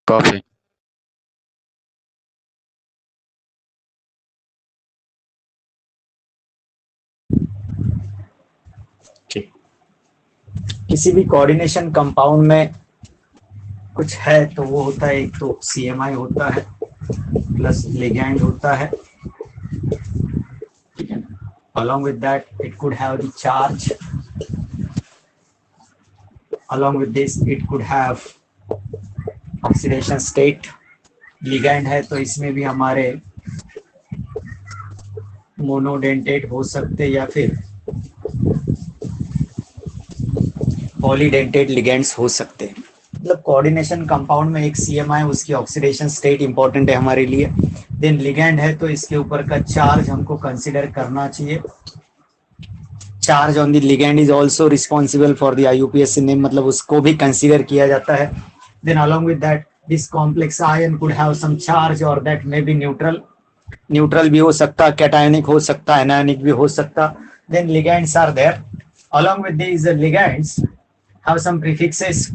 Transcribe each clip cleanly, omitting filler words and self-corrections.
Coffee. ठीक। किसी भी कोऑर्डिनेशन कंपाउंड में कुछ है तो वो होता है, एक तो सीएमआई होता है प्लस लिगैंड होता है, ठीक है ना। along with that it could have the charge, along with this it could have oxidation state. Ligand है तो इसमें भी हमारे मोनोडेंटेट हो सकते या फिर पॉलीडेंटेट लिगेंड्स हो सकते हैं। मतलब कोऑर्डिनेशन कंपाउंड में एक सीएमआई, उसकी ऑक्सीडेशन स्टेट इंपॉर्टेंट है हमारे लिए। देन लिगैंड है तो इसके ऊपर का चार्ज हमको कंसीडर करना चाहिए। Charge on the ligand is also responsible for the IUPAC name, मतलब उसको भी कंसीडर किया जाता है। Then along with that this complex ion could have some charge और that may be neutral. Neutral भी हो सकता, कैटायनिक हो सकता, एनायनिक भी हो सकता। Then ligands are there. along with these ligands have some prefixes,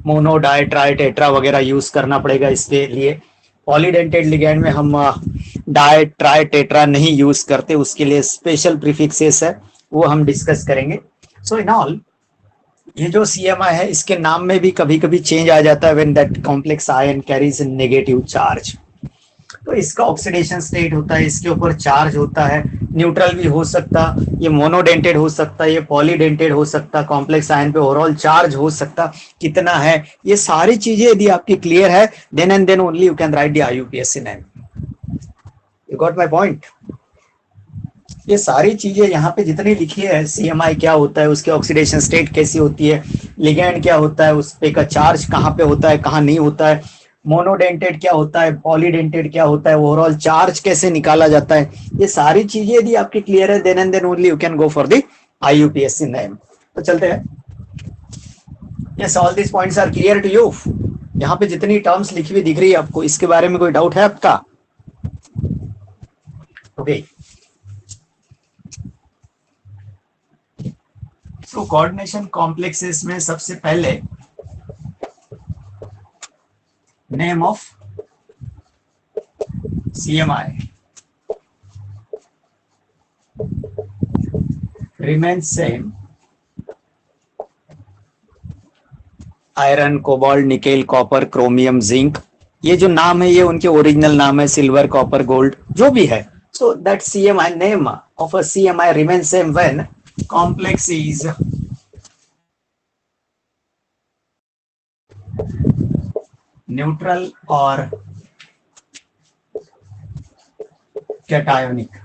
mono di tri tetra वगैरह यूज करना पड़ेगा इसके लिए। पॉलीडेंटेड लिगैंड में हम डाई ट्राई टेट्रा नहीं यूज करते, उसके लिए स्पेशल प्रीफिक्सेस है, वो हम डिस्कस करेंगे। सो इन ऑल ये जो सीएमआई है इसके नाम में भी कभी कभी चेंज आ जाता है when that complex ion carries negative charge. तो इसका ऑक्सीडेशन स्टेट होता है, इसके ऊपर चार्ज होता है, न्यूट्रल भी हो सकता, ये मोनोडेंटेड हो सकता, ये पॉलीडेंटेड हो सकता, कॉम्प्लेक्स आयन पे ओवरऑल चार्ज हो सकता, कितना है, ये सारी चीजें यदि आपकी क्लियर है then and then only you can write the IUPAC name. You got my point. ये सारी चीजें यहाँ पे जितनी लिखी है, सीएमआई क्या होता है, उसकी ऑक्सीडेशन स्टेट कैसी होती है, लिगैंड क्या होता है, उस पे का चार्ज कहाँ पे होता है कहाँ नहीं होता है, मोनोडेंटेड क्या होता है, पॉलीडेंटेड क्या होता है, ओवरऑल चार्ज कैसे निकाला जाता है, ये सारी चीजें यदि आपकी क्लियर है then and then only you can go for the IUPAC name. तो चलते हैं। Yes, all this points are clear to you. यहाँ पे जितनी टर्म्स लिखी हुई दिख रही है आपको, इसके बारे में कोई डाउट है आपका? ओके। तो कोऑर्डिनेशन कॉम्प्लेक्सेस में सबसे पहले name of CMI remains same, iron, cobalt, nickel, copper, chromium, zinc. ये जो नाम है ये उनके ओरिजिनल नाम है, सिल्वर, कॉपर, गोल्ड, जो भी है। So that CMI name of a CMI remains same when complex is neutral or cationic।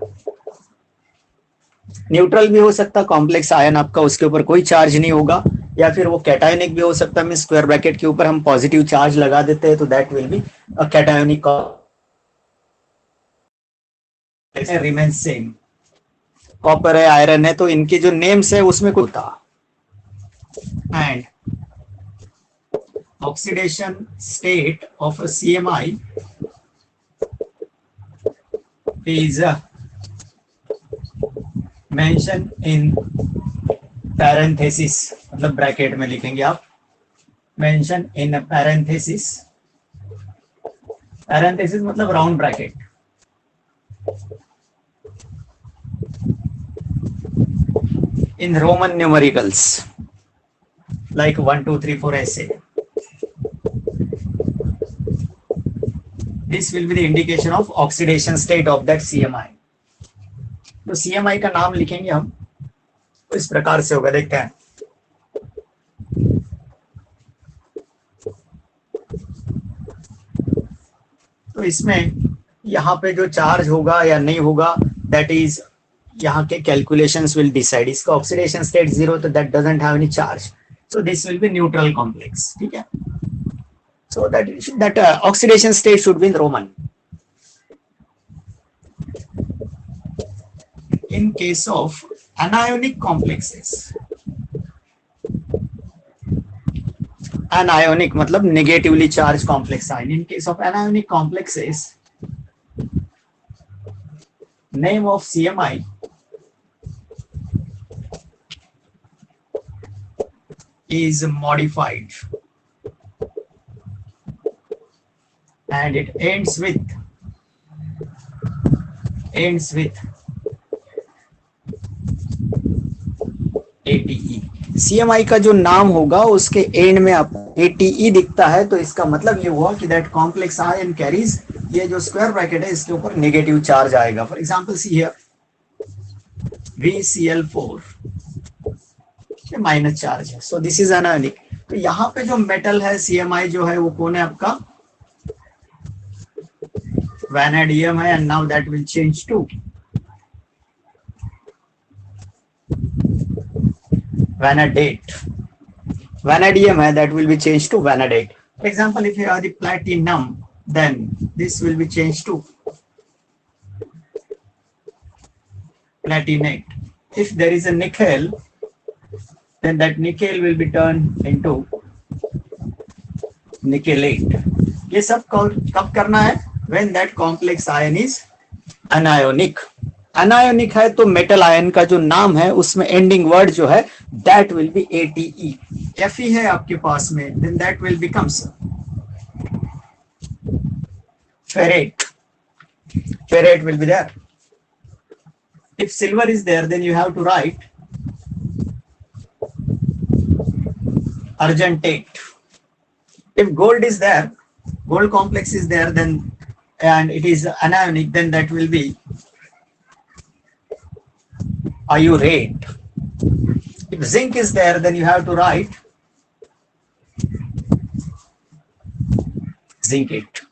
Neutral भी हो सकता, कॉम्प्लेक्स आयन आपका उसके ऊपर कोई चार्ज नहीं होगा, या फिर वो कैटायोनिक भी हो सकता है, स्क्वायर ब्रैकेट के ऊपर हम पॉजिटिव चार्ज लगा देते हैं तो that will be a cationic. Remain same, copper है, आयरन है, तो इनके जो नेम्स है उसमें कुछ था। And oxidation state of CMI is mention in parenthesis, मतलब ब्रैकेट में लिखेंगे आप, मेंशन इन पैरेंथेसिस। पैरेंथेसिस मतलब round bracket, in Roman numericals like 1 2 3 4 ऐसे। This will be the indication of oxidation state of that CMI। तो CMI का नाम लिखेंगे हम तो इस प्रकार से होगा, देखते हैं। तो इसमें यहाँ पे जो चार्ज होगा या नहीं होगा दैट इज यहाँ के कैलकुलेशंस विल डिसाइड। इसका ऑक्सीडेशन स्टेट 0 तो that doesn't have any charge, so this will be neutral complex, ठीक है। So that oxidation state should be in Roman. In case of anionic complexes, anionic मतलब negatively charged complex ion, in case of anionic complexes name of CMI is modified and it ends with ATE। CMI का जो नाम होगा उसके and में आप ATE दिखता है तो इसका मतलब ये हुआ कि दैट कॉम्प्लेक्स आयन कैरीज, ये जो स्क्वायर ब्रैकेट है इसके ऊपर नेगेटिव चार्ज आएगा। For example see here VCl4 minus charge है, सो दिस इज अनायनिक। तो यहाँ पे जो मेटल है CMI जो है वो कौन है आपका, वैनेडियम है, and now that will change to vanadate। Vanadium है, that will be changed to vanadate। For example, if you have the platinum, then this will be changed to platinate। If there is a nickel, then that nickel will be turned into nickelate। ये सब कब करना है, when that complex ion is anionic। अनायोनिक है तो metal ion का जो नाम है उसमें एंडिंग वर्ड जो है that will be ATE। Fe है आपके पास में, then that will becomes ferrate. Ferrate will be there. If silver is there then you have to write argentate। if gold is there, gold complex is there, then and it is anionic, then that will be iurate। if zinc is there, then you have to write zincate।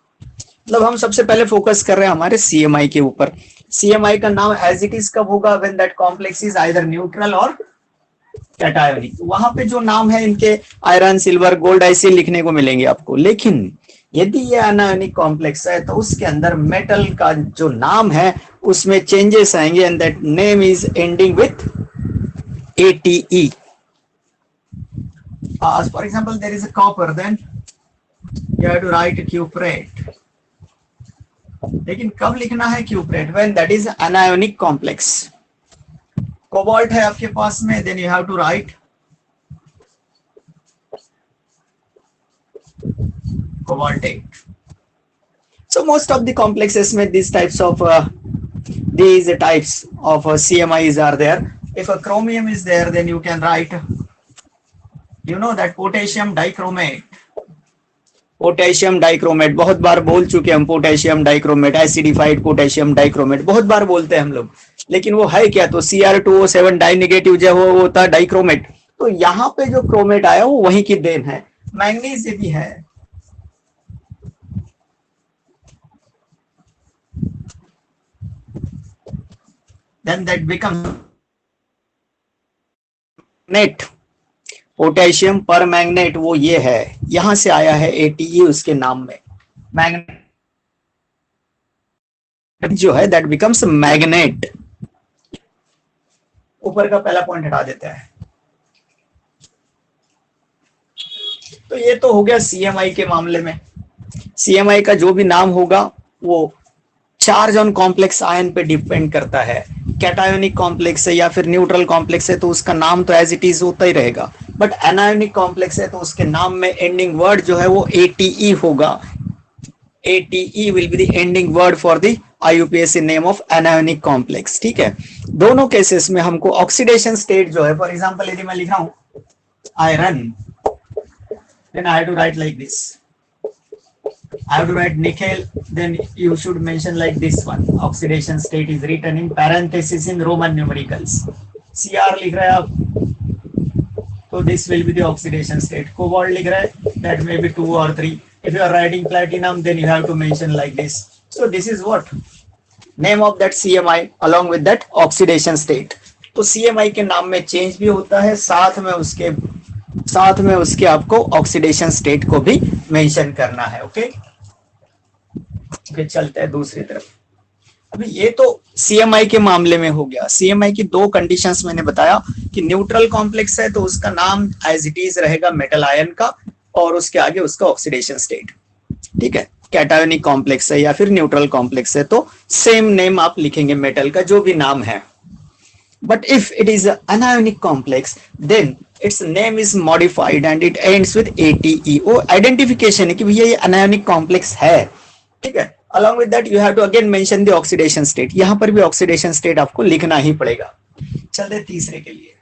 मतलब हम सबसे पहले focus कर रहे हैं हमारे CMI के ऊपर। CMI का नाम एज इट इज कब होगा, when that complex is either neutral और कैटायोनिक। वहां पे जो नाम है इनके आयरन, सिल्वर, गोल्ड ऐसे लिखने को मिलेंगे आपको। लेकिन यदि ये अनायोनिक कॉम्प्लेक्स है तो उसके अंदर मेटल का जो नाम है उसमें चेंजेस आएंगे, and that name is ending with ATE। For example there is a copper, then you have to write cuprate. लेकिन कब लिखना है cuprate, when that is anionic complex. Cobalt है आपके पास में, then you have to write cobaltate। So most of the complexes में these types of CMIs are there। If a chromium is there, then you can write, you know that potassium dichromate। Potassium dichromate बहुत बार बोल चुके हम। Potassium dichromate, acidified potassium dichromate बहुत बार बोलते हैं हम लोग, लेकिन वो है क्या, तो Cr2O7 डाई नेगेटिव जो वो होता है डाइक्रोमेट। तो यहाँ पे जो क्रोमेट आया वो वहीं की देन है। मैंगनीज भी है, then that becomes net. Potassium पर मैग्नेट वो ये है, यहां से आया है ATE उसके नाम में। मैग्नेट जो है दैट बिकम्स मैग्नेट। ऊपर का पहला पॉइंट हटा देते हैं। तो ये तो हो गया CMI के मामले में। CMI का जो भी नाम होगा वो चार्ज ऑन कॉम्प्लेक्स आयन पे डिपेंड करता है। कैटायोनिक कॉम्प्लेक्स है या फिर न्यूट्रल कॉम्प्लेक्स है तो उसका नाम तो एज इट इज होता ही रहेगा, बट एनायोनिक कॉम्प्लेक्स है तो उसके नाम में एंडिंग वर्ड जो है वो ATE होगा। ATE will be the ending word for the IUPAC name of anionic complex. ठीक है, दोनों केसेस में हमको ऑक्सीडेशन स्टेट जो है, फॉर एग्जांपल यदि मैं लिख रहा हूं iron, then I have to write like this. I have to write nickel, then you should mention like this one, oxidation state is written in parenthesis in Roman numericals। Cr लिख रहे हैं आप तो this will be the oxidation state। Cobalt लिख रहे हैं, that may be 2 or 3। If you are writing platinum, then you have to mention like this। So this is what name of that CMI along with that oxidation state। तो CMI के नाम में change भी होता है, साथ में उसके आपको ऑक्सीडेशन स्टेट को भी मेंशन करना है। ओके, चलते हैं दूसरी तरफ। अभी ये तो CMI के मामले में हो गया। CMI की दो कंडीशंस मैंने बताया कि न्यूट्रल कॉम्प्लेक्स है तो उसका नाम एज इट इज रहेगा मेटल आयन का, और उसके आगे उसका ऑक्सीडेशन स्टेट। ठीक है, कैटायोनिक कॉम्प्लेक्स है या फिर न्यूट्रल कॉम्प्लेक्स है तो सेम नेम आप लिखेंगे मेटल का जो भी नाम है। But if it is anionic complex then its name is modified and it ends with ATE। वो आइडेंटिफिकेशन है कि भैया ये अनायोनिक कॉम्प्लेक्स है, ठीक है। Along with that you have to again mention the oxidation state, यहां पर भी ऑक्सीडेशन स्टेट आपको लिखना ही पड़ेगा। चलते तीसरे के लिए।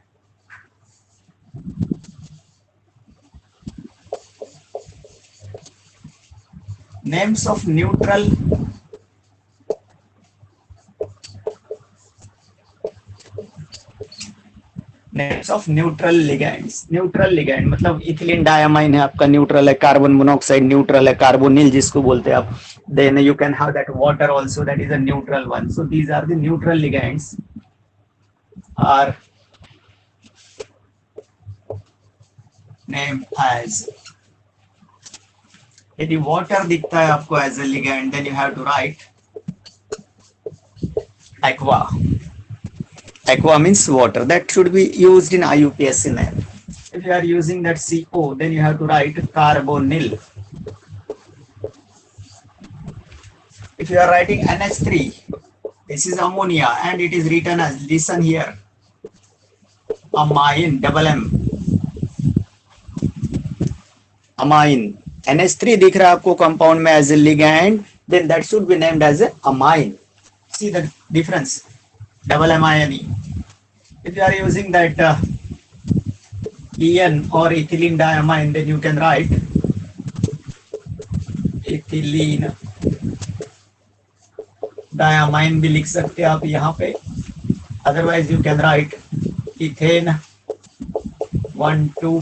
Names of neutral names of neutral ligands. Neutral ligand मतलब इथिलीन डायमाइन है आपका न्यूट्रल है, कार्बन मोनोऑक्साइड न्यूट्रल है, कार्बोनिल जिसको बोलते हैं आप, then you can have that water also, that is a neutral one. So these are the neutral ligands are named as, यदि वाटर दिखता है आपको as a ligand then you have to write aqua. Aqua means water, that should be used in IUPAC name. If you are using that CO, then you have to write carbonyl. If you are writing NH3, this is ammonia and it is written as, listen here, amine, double M, amine. NH3 दिख रहा है आपको compound में as a ligand, then that should be named as a amine. See the difference, double amine. If you are using that EN or ethylene diamine, then you can write ethylene diamine भी लिख सकते हैं आप यहाँ पे, otherwise you can write ethane 1,2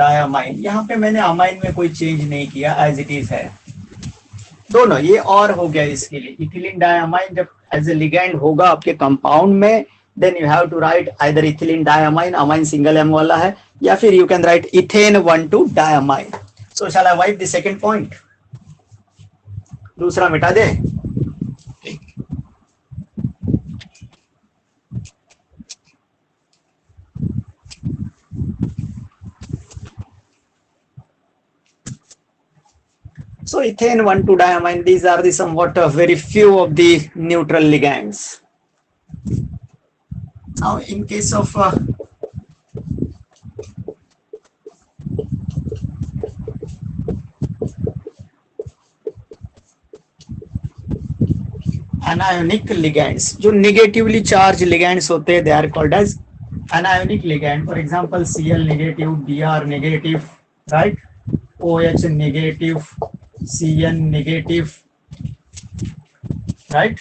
diamine. यहाँ पे मैंने अमाइन में कोई चेंज नहीं किया, एज इट इज है दोनों। ये और हो गया इसके लिए, इथिलीन डायमाइन जब एज ए लिगैंड होगा आपके कंपाउंड में, then you have to write either ethylene diamine, amine single M वाला है, या फिर you can write ethane 1,2 diamine. So shall I wipe the second point, दूसरा मिटा दे. So ethane 1,2-diamine, these are the somewhat very few of the neutral ligands. Now in case of anionic ligands, जो negatively charged ligands होते हैं, they are called as anionic ligand. For example, Cl negative, Br negative, right? OH negative, Cn negative, right?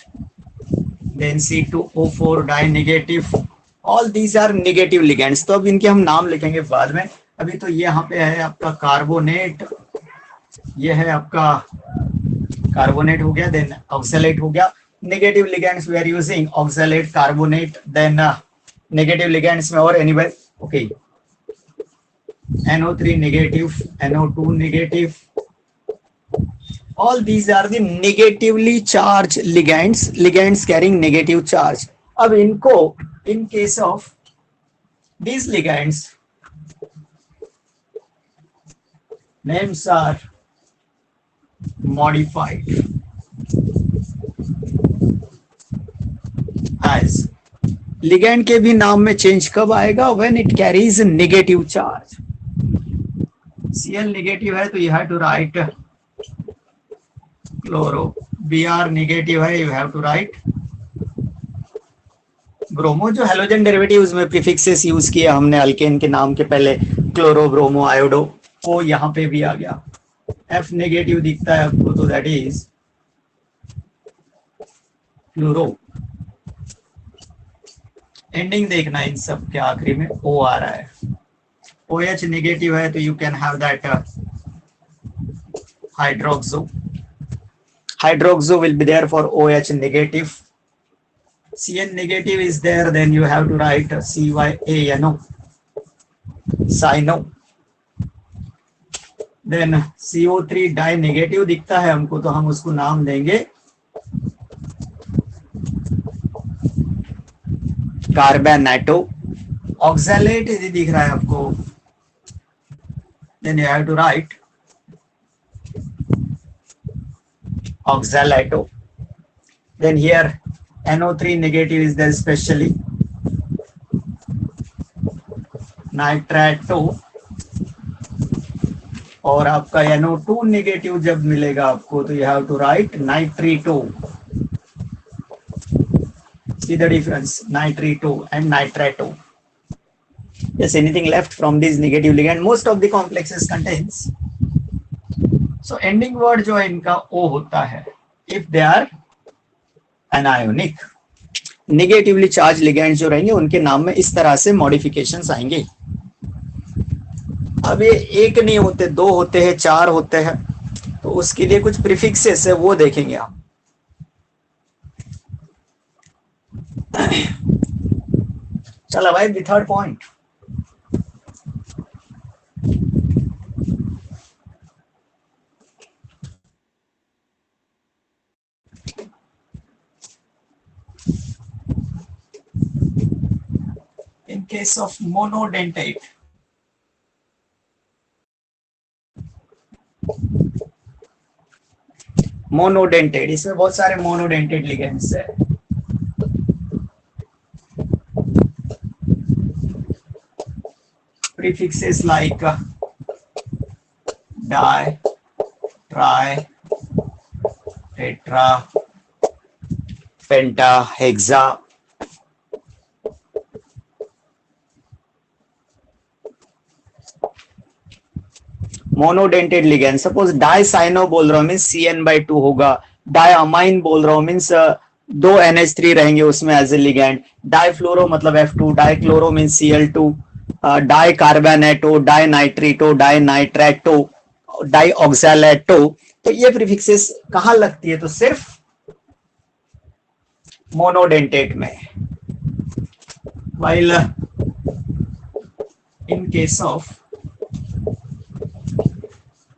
Then C2O4 di negative. All these are negative ligands. तो अब इनके हम नाम लिखेंगे बाद में. अभी तो ये यहाँ पे है आपका कार्बोनेट, ये है आपका कार्बोनेट हो गया, देन ऑक्सलेट हो गया. Negative ligands we are using oxalate, carbonate, then negative ligands में और anyway, okay, NO3 negative, NO2 negative. All these are the negatively charged ligands, ligands carrying negative charge. अब इनको in case of these ligands, names are modified as. ligand के भी नाम में change कब आएगा? when it carries negative charge. Cl negative है तो you have to write chloro. Br negative है, you have to write bromo. जो हेलोजन डेरिवेटिव्स में प्रीफिक्सेस यूज किए हमने अल्केन के नाम के पहले, क्लोरो, ब्रोमो, आयोडो, वो यहाँ पे भी आ गया. F नेगेटिव दिखता है आपको तो दैट इज फ्लोरो. एंडिंग देखना इन सब के आखिरी में O आ रहा है. OH नेगेटिव है तो you can have that hydroxo. Hydroxo will be there for OH negative. Cn negative is there, then you have to write CyANO, cyano. Then CO3 die negative दिखता है हमको तो हम उसको नाम देंगे कार्बोनेटो. ऑक्सलेट यदि दिख रहा है आपको, then you have to write oxalato. Then here NO3 negative is there, especially nitrato. और आपका NO2 नेगेटिव जब मिलेगा आपको तो you have to write nitrito. See the difference, nitrito and nitrato. Yes, anything left from this negative ligand? Most of the complexes contains. So ending word जो है इनका O होता है if they are anionic. Negatively charge ligand जो रहेंगे उनके नाम में इस तरह से मॉडिफिकेशंस आएंगे. अब ये एक नहीं होते, दो होते हैं, चार होते हैं, तो उसके लिए कुछ प्रीफिक्सेस है वो देखेंगे आप. चलो भाई, the third point. In case of monodentate, इसमें बहुत सारे मोनोडेंटेट लिगेंड्स है. Prefixes like di, tri, tetra, penta, hexa. Monodentate ligand, suppose dicyano बोल रहा हूं मीन्स CN/2 होगा. डायअमाइन बोल रहा हूं मीन्स दो NH3 रहेंगे उसमें एज ए लिगेंड. डाइफ्लोरो मतलब F2, dichloro means Cl2, di carbonato, di nitrito, di nitrato, di oxalato. तो ये प्रीफिक्सेस कहां लगती है? तो सिर्फ मोनोडेंटेट में. while in case of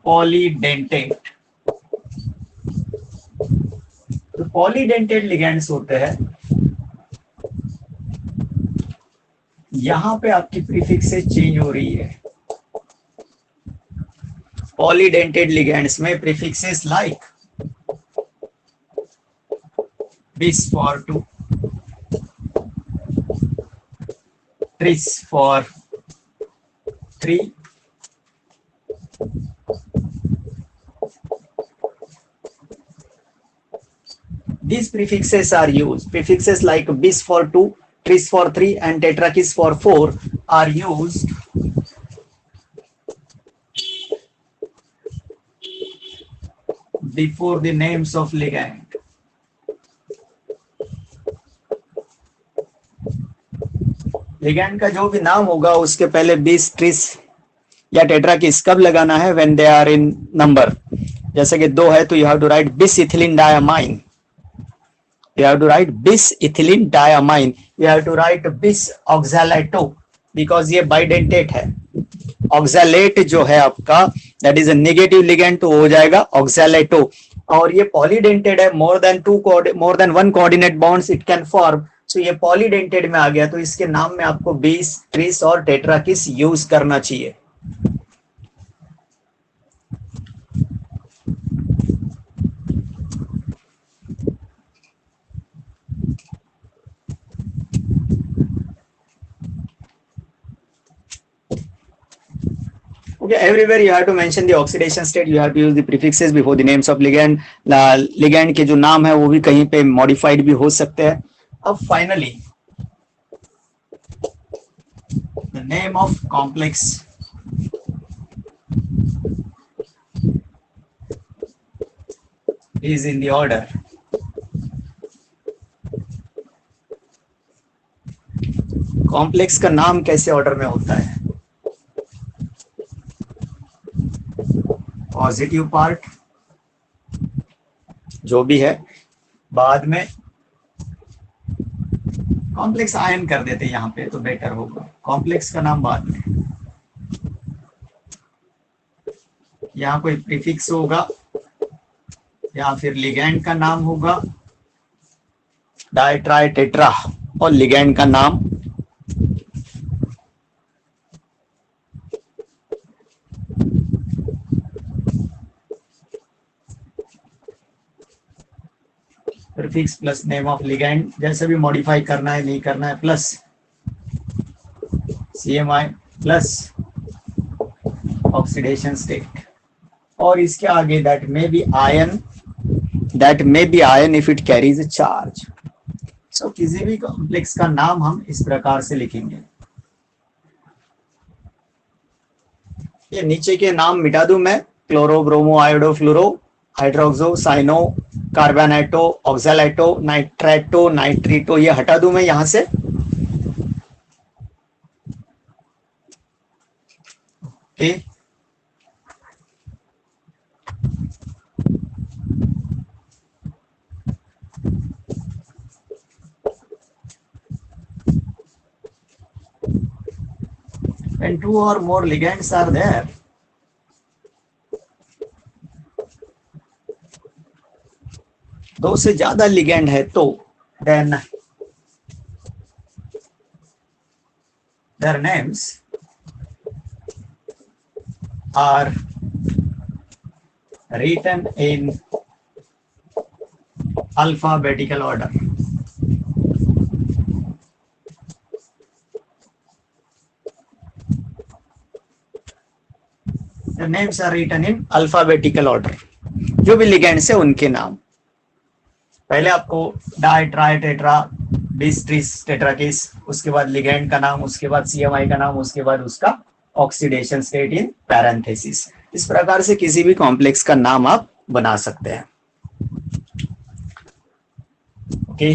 polydentate, तो पॉलीडेंटेट लिगेंड्स होते हैं, यहां पे आपकी प्रीफिक्सेस चेंज हो रही है. पॉलीडेंटेट लिगेंड्स में prefixes like bis for 2, tris for 3, these prefixes are used. Prefixes like bis for 2, tris for 3 and tetrakis for 4 are used before the names of ligand. Ligand का जो भी नाम होगा उसके पहले बिस, ट्रिस या टेट्राकिस कब लगाना है? When they are in number. जैसे कि 2 है तो you have to write bis ethylene diamine. You have to write bis ethylene diamine. You have to write bis oxalato because ये bidentate है. Oxalate जो है आपका that is a negative ligand तो हो जाएगा oxalato. और ये polydentate है, more than one coordinate bonds it can form. So ये polydentate में आ गया तो इसके नाम में आपको bis, tris और tetrakis यूज करना चाहिए. Okay, everywhere you have to mention the oxidation state. You have to use the prefixes before the names of ligand. Ligand के जो नाम है वो भी कहीं पे modified भी हो सकते हैं. अब finally, the name of complex is in the order. Complex का नाम कैसे ऑर्डर में होता है? पॉजिटिव पार्ट जो भी है, बाद में कॉम्प्लेक्स आयन कर देते हैं यहां पे तो बेटर होगा. कॉम्प्लेक्स का नाम बाद में. यहां कोई प्रीफिक्स होगा या फिर लिगैंड का नाम होगा, डाई, ट्राई, टेट्रा, और लिगैंड का नाम. Prefix plus name of ligand, जैसे भी मॉडिफाई करना है नहीं करना है, plus CMI plus oxidation state. और इसके आगे that may be ion if it carries charge. So किसी भी कॉम्प्लेक्स का नाम हम इस प्रकार से लिखेंगे। ये नीचे के नाम मिटा दूं मैं, क्लोरो, ब्रोमो, आयोडो, फ्लोरो, हाइड्रोक्सो, साइनो, कार्बोनेटो, ऑक्सैलेटो, नाइट्रेटो, नाइट्रीटो, ये हटा दूं मैं यहां से। Okay, when two or more ligands are there, दो से ज्यादा लिगेंड है तो then their names are written in alphabetical order. The names are written in alphabetical order. जो भी लिगेंड्स है उनके नाम। पहले आपको डाई, ट्राई, टेट्रा, बिस, ट्रिस, टेट्राकिस, उसके बाद लिगेंड का नाम, उसके बाद सीएमआई का नाम, उसके बाद उसका ऑक्सीडेशन स्टेट इन पैरेंथेसिस। इस प्रकार से किसी भी कॉम्प्लेक्स का नाम आप बना सकते हैं। Okay,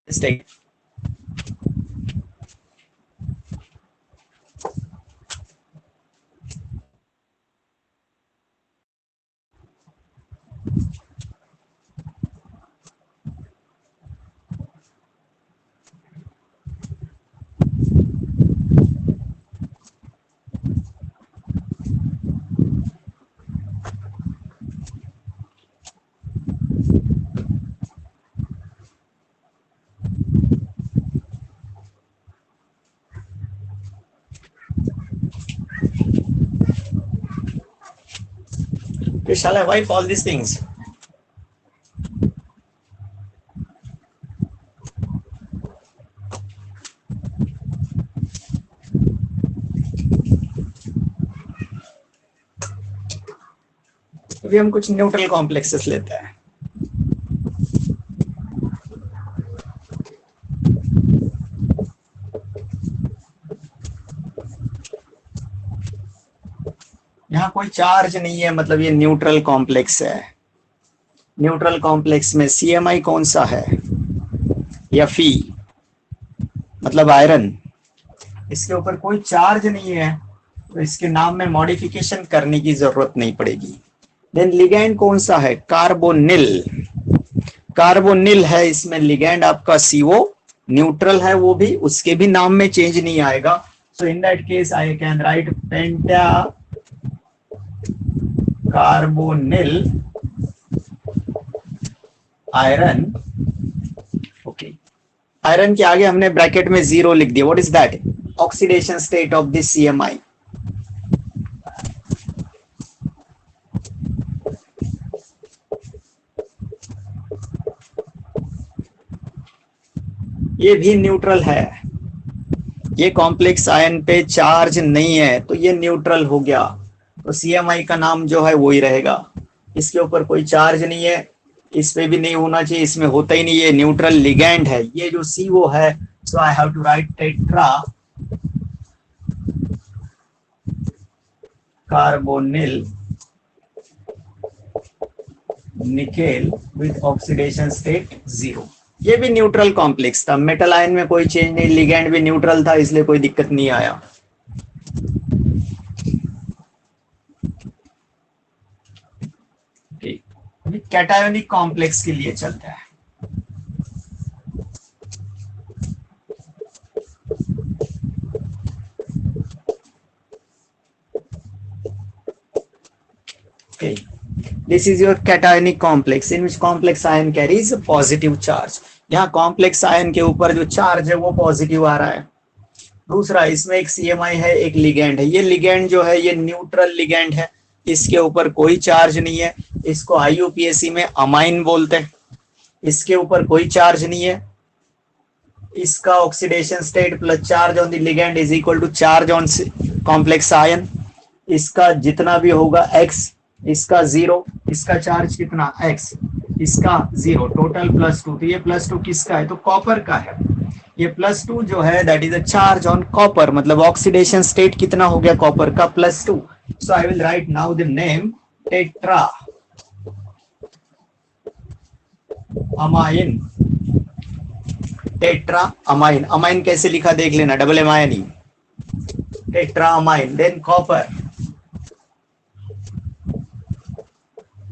state shall I wipe all these things? अभी हम कुछ न्यूट्रल कॉम्प्लेक्सेस लेते हैं। यहाँ कोई चार्ज नहीं है, मतलब ये न्यूट्रल कॉम्प्लेक्स है। न्यूट्रल कॉम्प्लेक्स में सीएमआई कौन सा है? Fe, मतलब आयरन। इसके ऊपर कोई चार्ज नहीं है तो इसके नाम में मॉडिफिकेशन करने की जरूरत नहीं पड़ेगी। देन लिगैंड कौन सा है? कार्बोनिल। कार्बोनिल है, इसमें लिगैंड आपका CO, न्यूट्रल है वो भी, उसके भी नाम में चेंज नहीं आएगा। So in that case I can write penta carbonyl iron. Okay, iron के आगे हमने ब्रैकेट में 0 लिख दिया। What is that? Oxidation state of this CMI. ये भी न्यूट्रल है, ये कॉम्प्लेक्स आयन पे चार्ज नहीं है तो ये न्यूट्रल हो गया। तो सीएमआई का नाम जो है वो ही रहेगा। इसके ऊपर कोई चार्ज नहीं है, इस पे भी नहीं होना चाहिए, इसमें होता ही नहीं, ये न्यूट्रल लिगैंड है। ये जो CO है, so I have to write tetra carbonyl nickel with oxidation state 0। ये भी न्यूट्रल कॉम्प्लेक्स था। मेटल आयन में कोई चेंज नहीं, लिगैंड भी न्यूट्रल था, इसलिए कोई दिक्कत नहीं आया। कैटायोनिक कॉम्प्लेक्स के लिए चलते हैं। Okay, this is your cationic complex in which complex ion carries a positive charge. यहाँ कॉम्प्लेक्स आयन के ऊपर जो चार्ज है वो पॉजिटिव आ रहा है। दूसरा, इसमें एक सीएमआई है, एक लिगैंड है। ये लिगैंड जो है ये न्यूट्रल लिगैंड है, इसके ऊपर कोई चार्ज नहीं है। इसको IUPAC में अमाइन बोलते हैं। इसके ऊपर कोई चार्ज नहीं है, इसका oxidation state plus charge on the ligand is equal to charge on complex ion. इसका जितना भी होगा x, इसका 0, इसका चार्ज कितना x, इसका 0, टोटल +2। तो ये +2 किसका है? तो कॉपर का है। ये +2 जो है that is a charge on copper, मतलब ऑक्सीडेशन स्टेट कितना हो गया कॉपर का? +2। So I will write now the name tetra amine. Tetra amine, amine कैसे लिखा देख लेना, डबल एम आई नहीं, tetra amine. Then copper,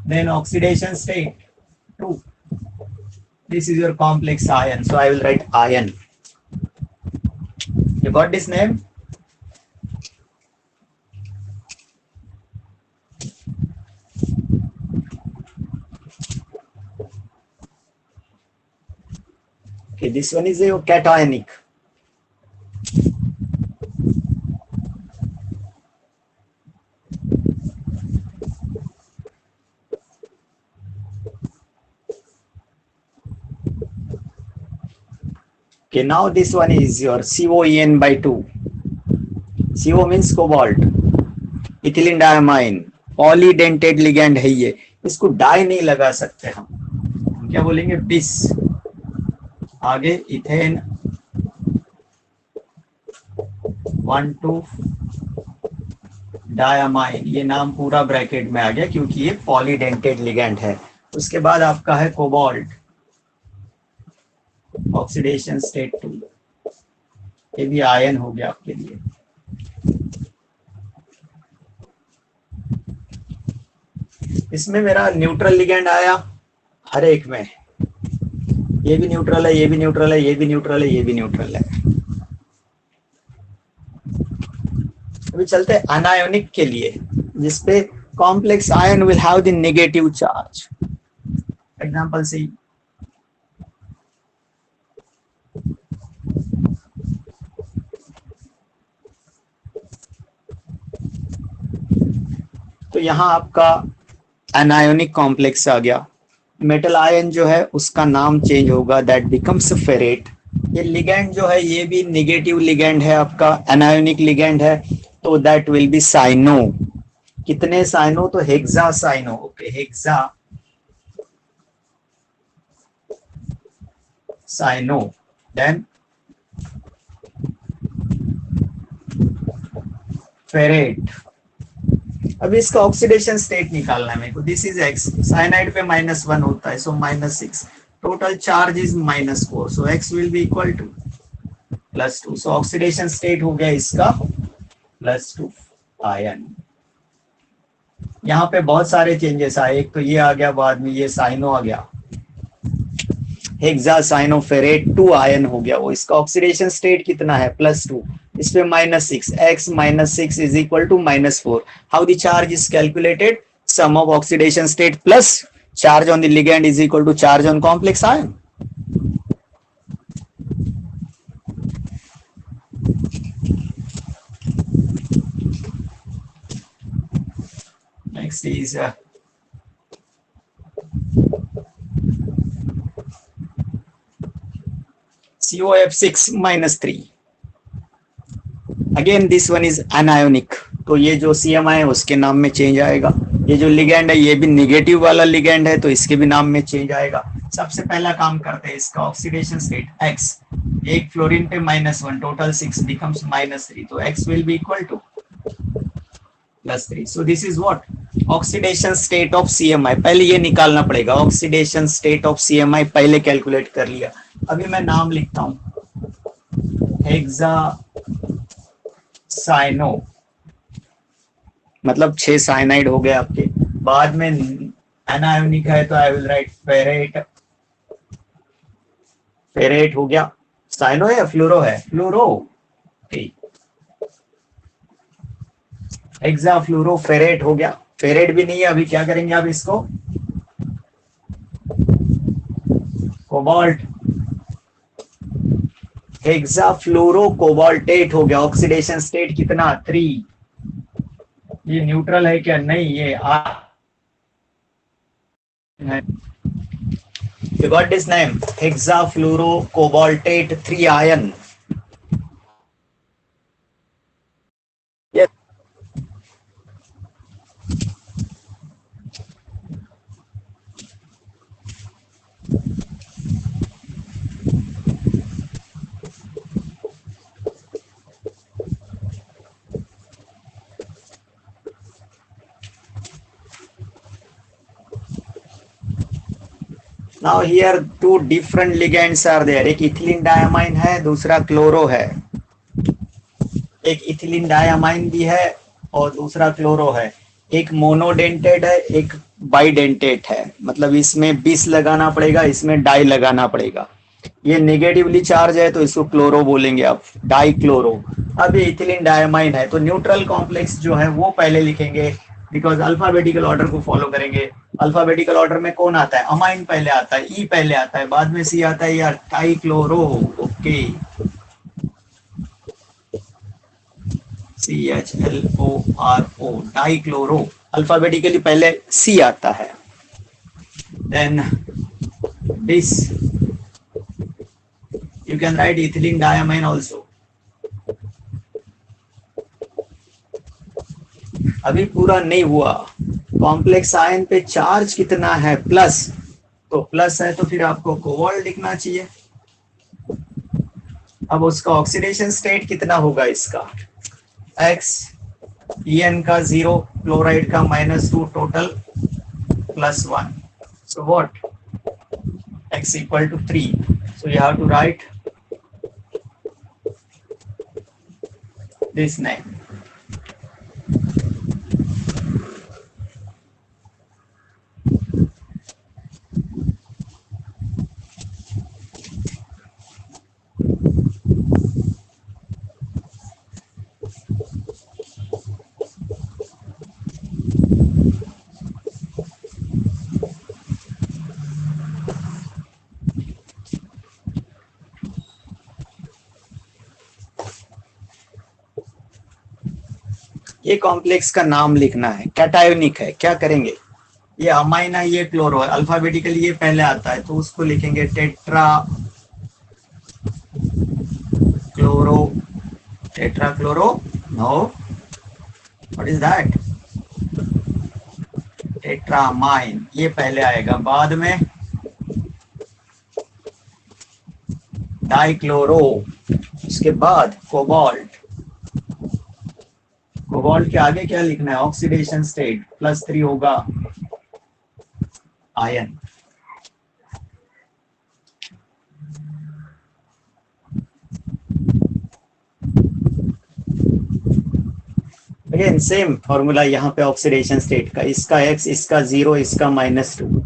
then oxidation state 2. This is your complex ion, so I will write ion. You got this name? Okay, this one is your cationic. Okay, now this one is your COEN by 2. CO means cobalt, ethylene diamine, polydentate ligand है ये, इसको die नहीं लगा सकते हम क्या बोलेंगे? बिस। आगे इथेन 1,2 डायमाइन, ये नाम पूरा ब्रैकेट में आ गया क्योंकि ये पॉलीडेंटेड लिगैंड है। उसके बाद आपका है कोबाल्ट, ऑक्सीडेशन स्टेट 2, ये भी आयन हो गया आपके लिए। इसमें मेरा न्यूट्रल लिगैंड आया हर एक में, ये भी न्यूट्रल है, ये भी न्यूट्रल है, ये भी न्यूट्रल है, ये भी न्यूट्रल है। अभी चलते हैं अनायोनिक के लिए, जिसपे complex ion will have the negative charge. Example C, तो यहां आपका एनायोनिक कॉम्प्लेक्स आ गया। मेटल आयन जो है उसका नाम चेंज होगा, दैट बिकम्स फेरेट। ये लिगैंड जो है ये भी नेगेटिव लिगैंड है आपका, एनायोनिक लिगैंड है, तो दैट विल बी साइनो। कितने साइनो? तो hexa cyano. Okay, hexa cyano. Then ferrate. अभी इसका ऑक्सीडेशन स्टेट निकालना है मेरे को। दिस इज एक्स, साइनाइड पे -1 होता है, so -6, total charge is -4, so X will be equal to +2। So oxidation state हो गया इसका +2 आयन। यहाँ पे बहुत सारे चेंजेस आए, एक तो ये आ गया, बाद में ये साइनो आ गया, हेक्सासाइनोफेरेट 2 आयन हो गया वो। इसका ऑक्सीडेशन स्टेट कितना है? +2, इस पे -6, x -6 is equal to -4। How the charge is calculated? Sum of oxidation state plus charge on the ligand is equal to charge on complex ion. Next is COF6 -3। Again this one is anionic, तो ये जो CMI है उसके नाम में change आएगा। ये जो लिगैंड है ये भी निगेटिव वाला लिगैंड है, तो इसके भी नाम में चेंज आएगा। सबसे पहला काम करते हैं, इसका ऑक्सीडेशन स्टेट x, एक फ्लोरीन पे -1, टोटल 6 बिकम्स -3, तो x will be equal to +3। So this is what? Oxidation state of CMI। पहले ये निकालना पड़ेगा, ऑक्सीडेशन स्टेट ऑफ CMI पहले कैलकुलेट कर लिया। अभी मैं नाम लिखता हूं, हेक्सासाइनो, मतलब 6 साइनाइड हो गए आपके। बाद में एनायोनिक है तो I will write ferrate, ferrate हो गया। साइनो है या फ्लोरो है? फ्लोरो, ठीक। हेक्साफ्लोरोफेरेट हो गया। फेरेट भी नहीं है, अभी क्या करेंगे आप इसको? कोबाल्ट, हेक्साफ्लोरो कोबाल्टेट हो गया। ऑक्सीडेशन स्टेट कितना? 3। ये न्यूट्रल है क्या? नहीं, ये है। You got this name, hexafluorocobaltate 3 ion. Yes. Now here two different ligands are there. एक इथिलीन डायमाइन है, दूसरा क्लोरो है. एक इथिलीन डायमाइन भी है और दूसरा क्लोरो है. एक मोनोडेंटेड है, एक बाइडेंटेट है. मतलब इसमें बिस लगाना पड़ेगा, इसमें डाई लगाना पड़ेगा. ये नेगेटिवली चार्ज है तो इसको क्लोरो बोलेंगे आप, डाई क्लोरो. अब ये इथिलीन डायमाइन है तो न्यूट्रल कॉम्प्लेक्स जो है वो पहले लिखेंगे, बिकॉज अल्फाबेटिकल ऑर्डर को फॉलो करेंगे. अल्फाबेटिकल ऑर्डर में कौन आता है? अमाइन पहले आता है, ई पहले आता है, बाद में सी आता है, यार di chloro. Okay, CHLORO, di chloro. Alphabetically पहले सी आता है, then this you can write ethylene diamine also. अभी पूरा नहीं हुआ. कॉम्प्लेक्स आयन पे चार्ज कितना है? प्लस. तो प्लस है तो फिर आपको कोबाल्ट लिखना चाहिए. अब उसका ऑक्सीडेशन स्टेट कितना होगा? इसका X, En का 0, क्लोराइड का -2, total +1. So what? X equal to 3. So you have to write this name. ये कॉम्प्लेक्स का नाम लिखना है, कैटायोनिक है. क्या करेंगे? ये अमाइन है, ये क्लोरो है. अल्फाबेटिकली ये पहले आता है तो उसको लिखेंगे tetra chloro. Tetra chloro, no, what is that? Tetramine. ये पहले आएगा, बाद में डाइक्लोरो, उसके बाद कोबाल्ट. कोबाल्ट के आगे क्या लिखना है? ऑक्सीडेशन स्टेट +3 होगा आयन. अगेन सेम फॉर्मूला यहाँ पे ऑक्सीडेशन स्टेट का. इसका X, इसका 0, इसका -2.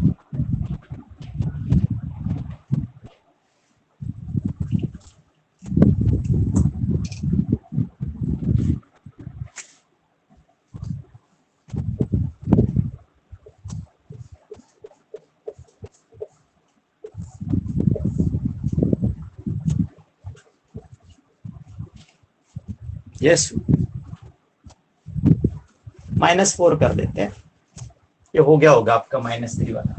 यस, -4 कर देते हैं. ये हो गया होगा आपका -3 वाला.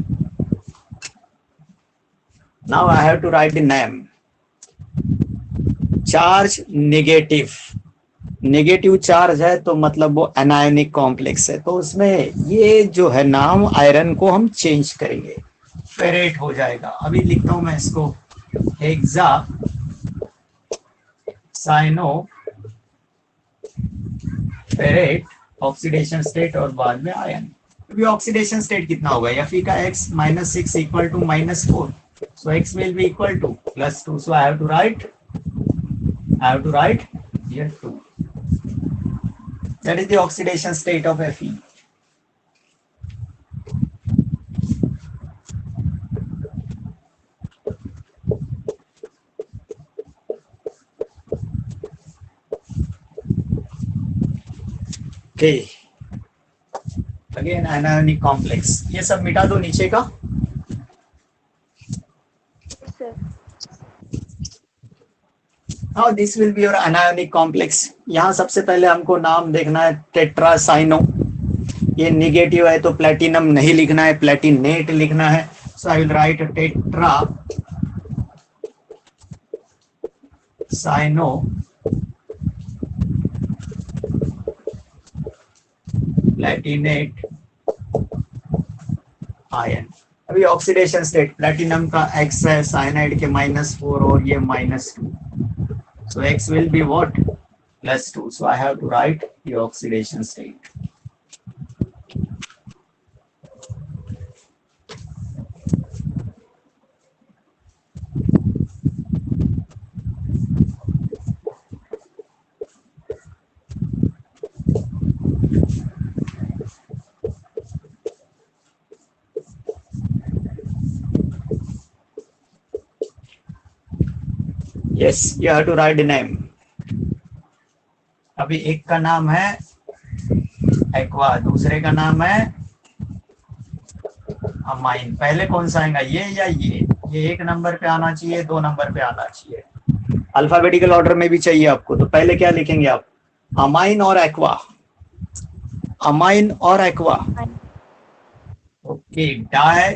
Now I have to write the name. Charge negative. Negative charge है तो मतलब वो एनायनिक कॉम्प्लेक्स है, तो उसमें ये जो है नाम आयरन को हम चेंज करेंगे, फेरेट हो जाएगा. अभी लिखता हूं मैं इसको, hexa cyano ferrate, oxidation state और बाद में आयन. अभी ऑक्सीडेशन स्टेट कितना होगा? Fe का X -6 equal to -4. So X will be equal to +2. So I have to write here 2. That is the oxidation state of Fe. Okay. Again anionic complex. ये सब मिटा दो नीचे का. Now this will be your anionic complex. यहाँ सबसे पहले हमको नाम देखना है टेट्रासाइनो. ये निगेटिव है तो प्लेटिनम नहीं लिखना है, प्लेटिनेट लिखना है. So I will write a tetra cyano platinate ion. अभी ऑक्सीडेशन स्टेट प्लेटिनम का X है, साइनाइड के -4 और ये -2, so X will be what, +2, so I have to write the oxidation state. Yes, you have to write the name. अभी एक का नाम है एक्वा, दूसरे का नाम है अमाइन। पहले कौन सा आएगा, ये या ये एक नंबर पे आना चाहिए, 2 नंबर पे आना चाहिए, अल्फाबेटिकल ऑर्डर में भी चाहिए आपको। तो पहले क्या लिखेंगे आप, अमाइन और एक्वा, अमाइन और aqua. Okay, di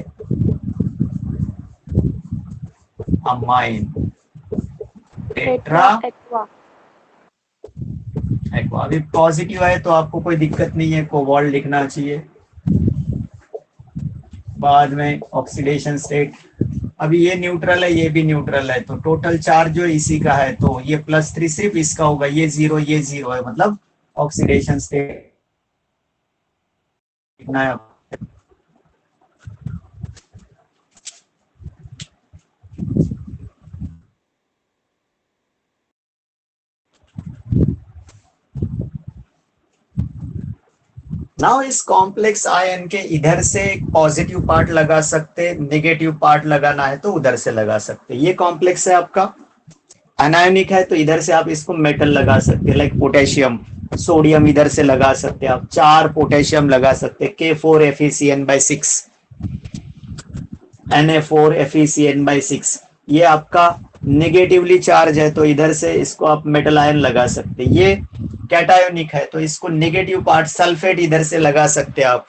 amine tetra aqua. अभी पॉजिटिव है तो आपको कोई दिक्कत नहीं है, कोबाल्ट लिखना चाहिए। बाद में ऑक्सीडेशन स्टेट, अभी ये न्यूट्रल है, ये भी न्यूट्रल है, तो टोटल चार्ज जो इसी का है, तो ये +3 सिर्फ इसका होगा, ये 0 ये 0 है, मतलब ऑक्सीडेशन स्टेट लिखना है। नाउ इस कॉम्प्लेक्स आयन के इधर से पॉजिटिव पार्ट लगा सकते, नेगेटिव पार्ट लगाना है तो उधर से लगा सकते। ये कॉम्प्लेक्स है आपका, अनायनिक है तो इधर से आप इसको मेटल लगा सकते, लाइक पोटेशियम, सोडियम इधर से लगा सकते आप, 4 पोटेशियम लगा सकते, K4FeCN/6 Na4FeCN/6। ये आपका नेगेटिवली चार्ज है तो इधर से इसको आप मेटल आयन लगा सकते। ये कैटायोनिक है तो इसको नेगेटिव पार्ट सल्फेट इधर से लगा सकते आप,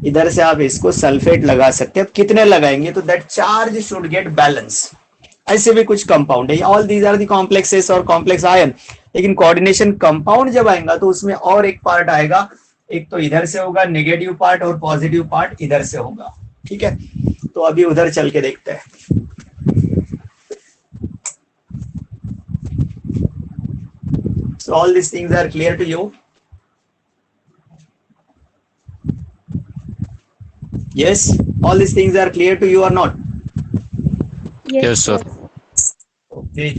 इधर से आप इसको सल्फेट लगा सकते हैं। कितने लगाएंगे तो that charge should get balance. ऐसे भी कुछ कंपाउंड है, all these are the complexes और कॉम्प्लेक्स आयन। लेकिन कोऑर्डिनेशन कंपाउंड जब आएगा तो उसमें और एक पार्ट आएगा, एक तो इधर से होगा नेगेटिव पार्ट और पॉजिटिव पार्ट इधर से होगा। ठीक है, तो अभी उधर चल के देखते हैं। So all these things are clear to you? Yes, all these things are clear to you or not? Yes, sir. Okay.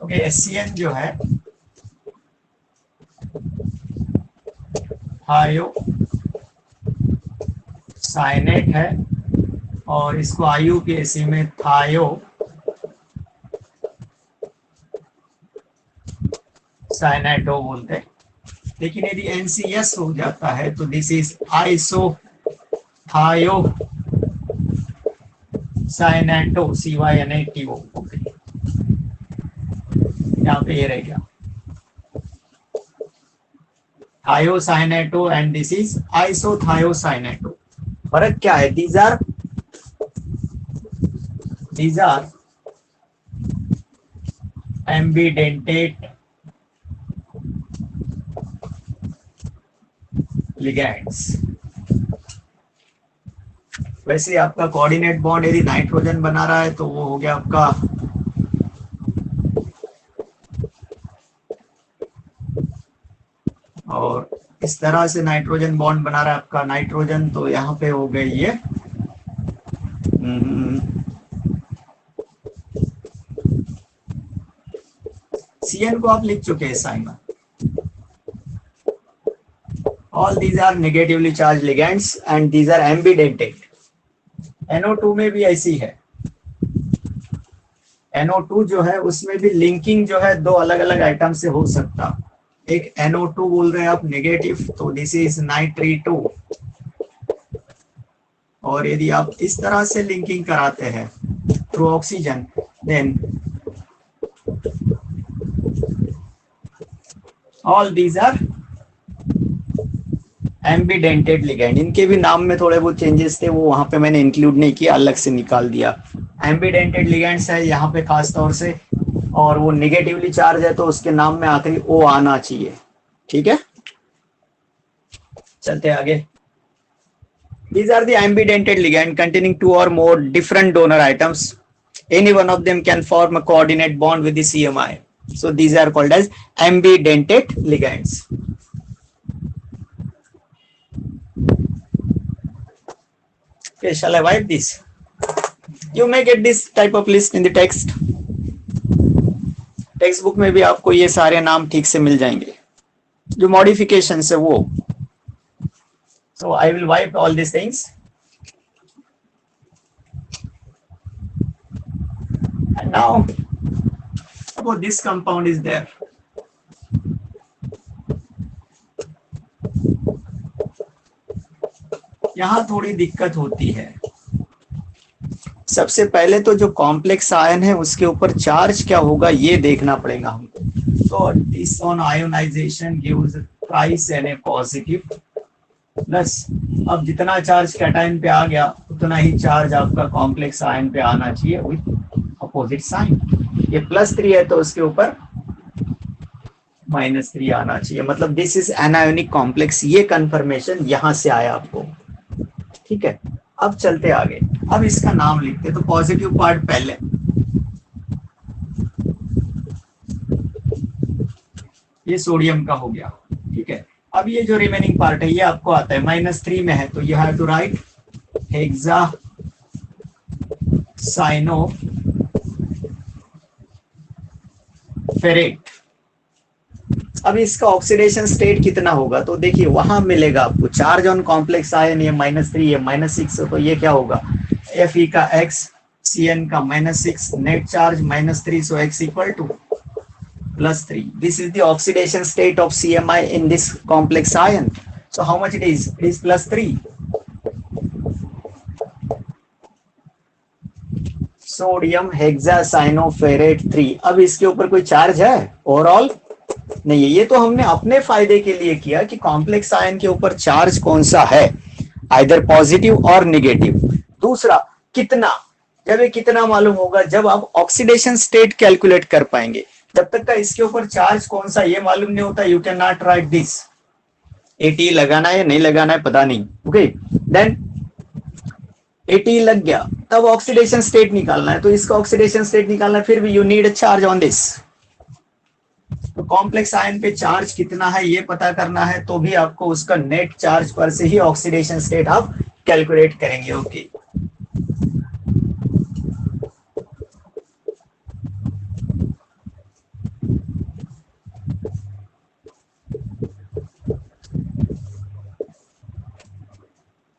Okay, SCN जो है थायो साइनेट है और इसको IUPAC में थायो साइनेटो बोलते हैं। लेकिन यदि NCS हो जाता है तो दिस इज आइसो थायो साइनेटो, CYNATO। यहाँ पे ये रह गया थायोसाइनेटो एंड दिस इज आइसोथायोसाइनेटो। फर्क क्या है, these are ambidentate ligands। वैसे आपका कोऑर्डिनेट बॉन्ड यदि नाइट्रोजन बना रहा है तो वो हो गया आपका और इस तरह से नाइट्रोजन बॉन्ड बना रहा है आपका नाइट्रोजन, तो यहाँ पे हो गई ये CN को आप लिख चुके हैं Simon. All these are negatively charged ligands and these are ambidentate। NO2 में भी ऐसी है, NO2 जो है उसमें भी लिंकिंग जो है 2 अलग अलग आइटम से हो सकता। एक NO2 बोल रहे हैं आप नेगेटिव, तो दिस इज नाइट्रेटो। और यदि आप इस तरह से लिंकिंग कराते हैं through oxygen, then all these are ambidentate ligand. इनके भी नाम में थोड़े बहुत चेंजेस थे, वो वहां पे मैंने इंक्लूड नहीं किया, अलग से निकाल दिया। एम्बीडेंटेड लिगैंड्स है यहाँ पे खास तौर से, और वो निगेटिवली चार्ज है तो उसके नाम में आखिरी ओ आना चाहिए। ठीक है, चलते आगे। These are the ambidentate ligand containing two or more different donor items. Any one of them can form a coordinate bond with the CMI. So these are called as ambidentate ligands. Okay, shall I wipe this? You may get this type of list in the text. Text book में भी आपको ये सारे नाम ठीक से मिल जाएंगे, जो मॉडिफिकेशन है वो। So I will wipe all these things. And now, suppose this compound is there. यहां थोड़ी दिक्कत होती है। सबसे पहले तो जो कॉम्प्लेक्स आयन है उसके ऊपर चार्ज क्या होगा ये देखना पड़ेगा हमको। तो this on ionization gives twice Na positive plus, अब जितना चार्ज कैटायन पे आ गया उतना ही चार्ज आपका कॉम्प्लेक्स आयन पे आना चाहिए विथ अपोजिट साइन। ये +3 है तो उसके ऊपर -3 आना चाहिए, मतलब दिस इज एनायोनिक कॉम्प्लेक्स। ये कंफर्मेशन यहां से आया आपको। ठीक है, अब चलते आगे। अब इसका नाम लिखते, तो पॉजिटिव पार्ट पहले, ये सोडियम का हो गया। ठीक है, अब ये जो रिमेनिंग पार्ट है ये आपको आता है -3 में है, तो you have to write hexa cyano ferrate. अब इसका ऑक्सीडेशन स्टेट कितना होगा, तो देखिए वहां मिलेगा आपको चार्ज ऑन कॉम्प्लेक्स आयन, ये -3 है, -6, तो ये क्या होगा Fe का x, Cn का -6, net charge -3, so x equal to +3. This is the oxidation state of CMI in this complex ion. So how much it is? It is +3. Sodium hexacyanoferrate 3। अब इसके ऊपर कोई चार्ज है ओवरऑल? नहीं है। ये तो हमने अपने फायदे के लिए किया कि कॉम्प्लेक्स आयन के ऊपर चार्ज कौन सा है, आइदर पॉजिटिव और निगेटिव। दूसरा कितना, जब ये कितना मालूम होगा जब आप ऑक्सीडेशन स्टेट कैलकुलेट कर पाएंगे। जब तक का इसके ऊपर चार्ज कौन सा ये मालूम नहीं होता, you can not right this. AT लगाना है नहीं लगाना है पता नहीं। ओके, देन AT लग गया, तब ऑक्सीडेशन स्टेट निकालना है, तो इसका ऑक्सीडेशन स्टेट निकालना है, फिर भी you need a charge on this. तो कॉम्प्लेक्स आयन पे चार्ज कितना है ये पता करना है, तो भी आपको उसका नेट चार्ज पर से ही ऑक्सीडेशन स्टेट आप कैलकुलेट करेंगे। ओके,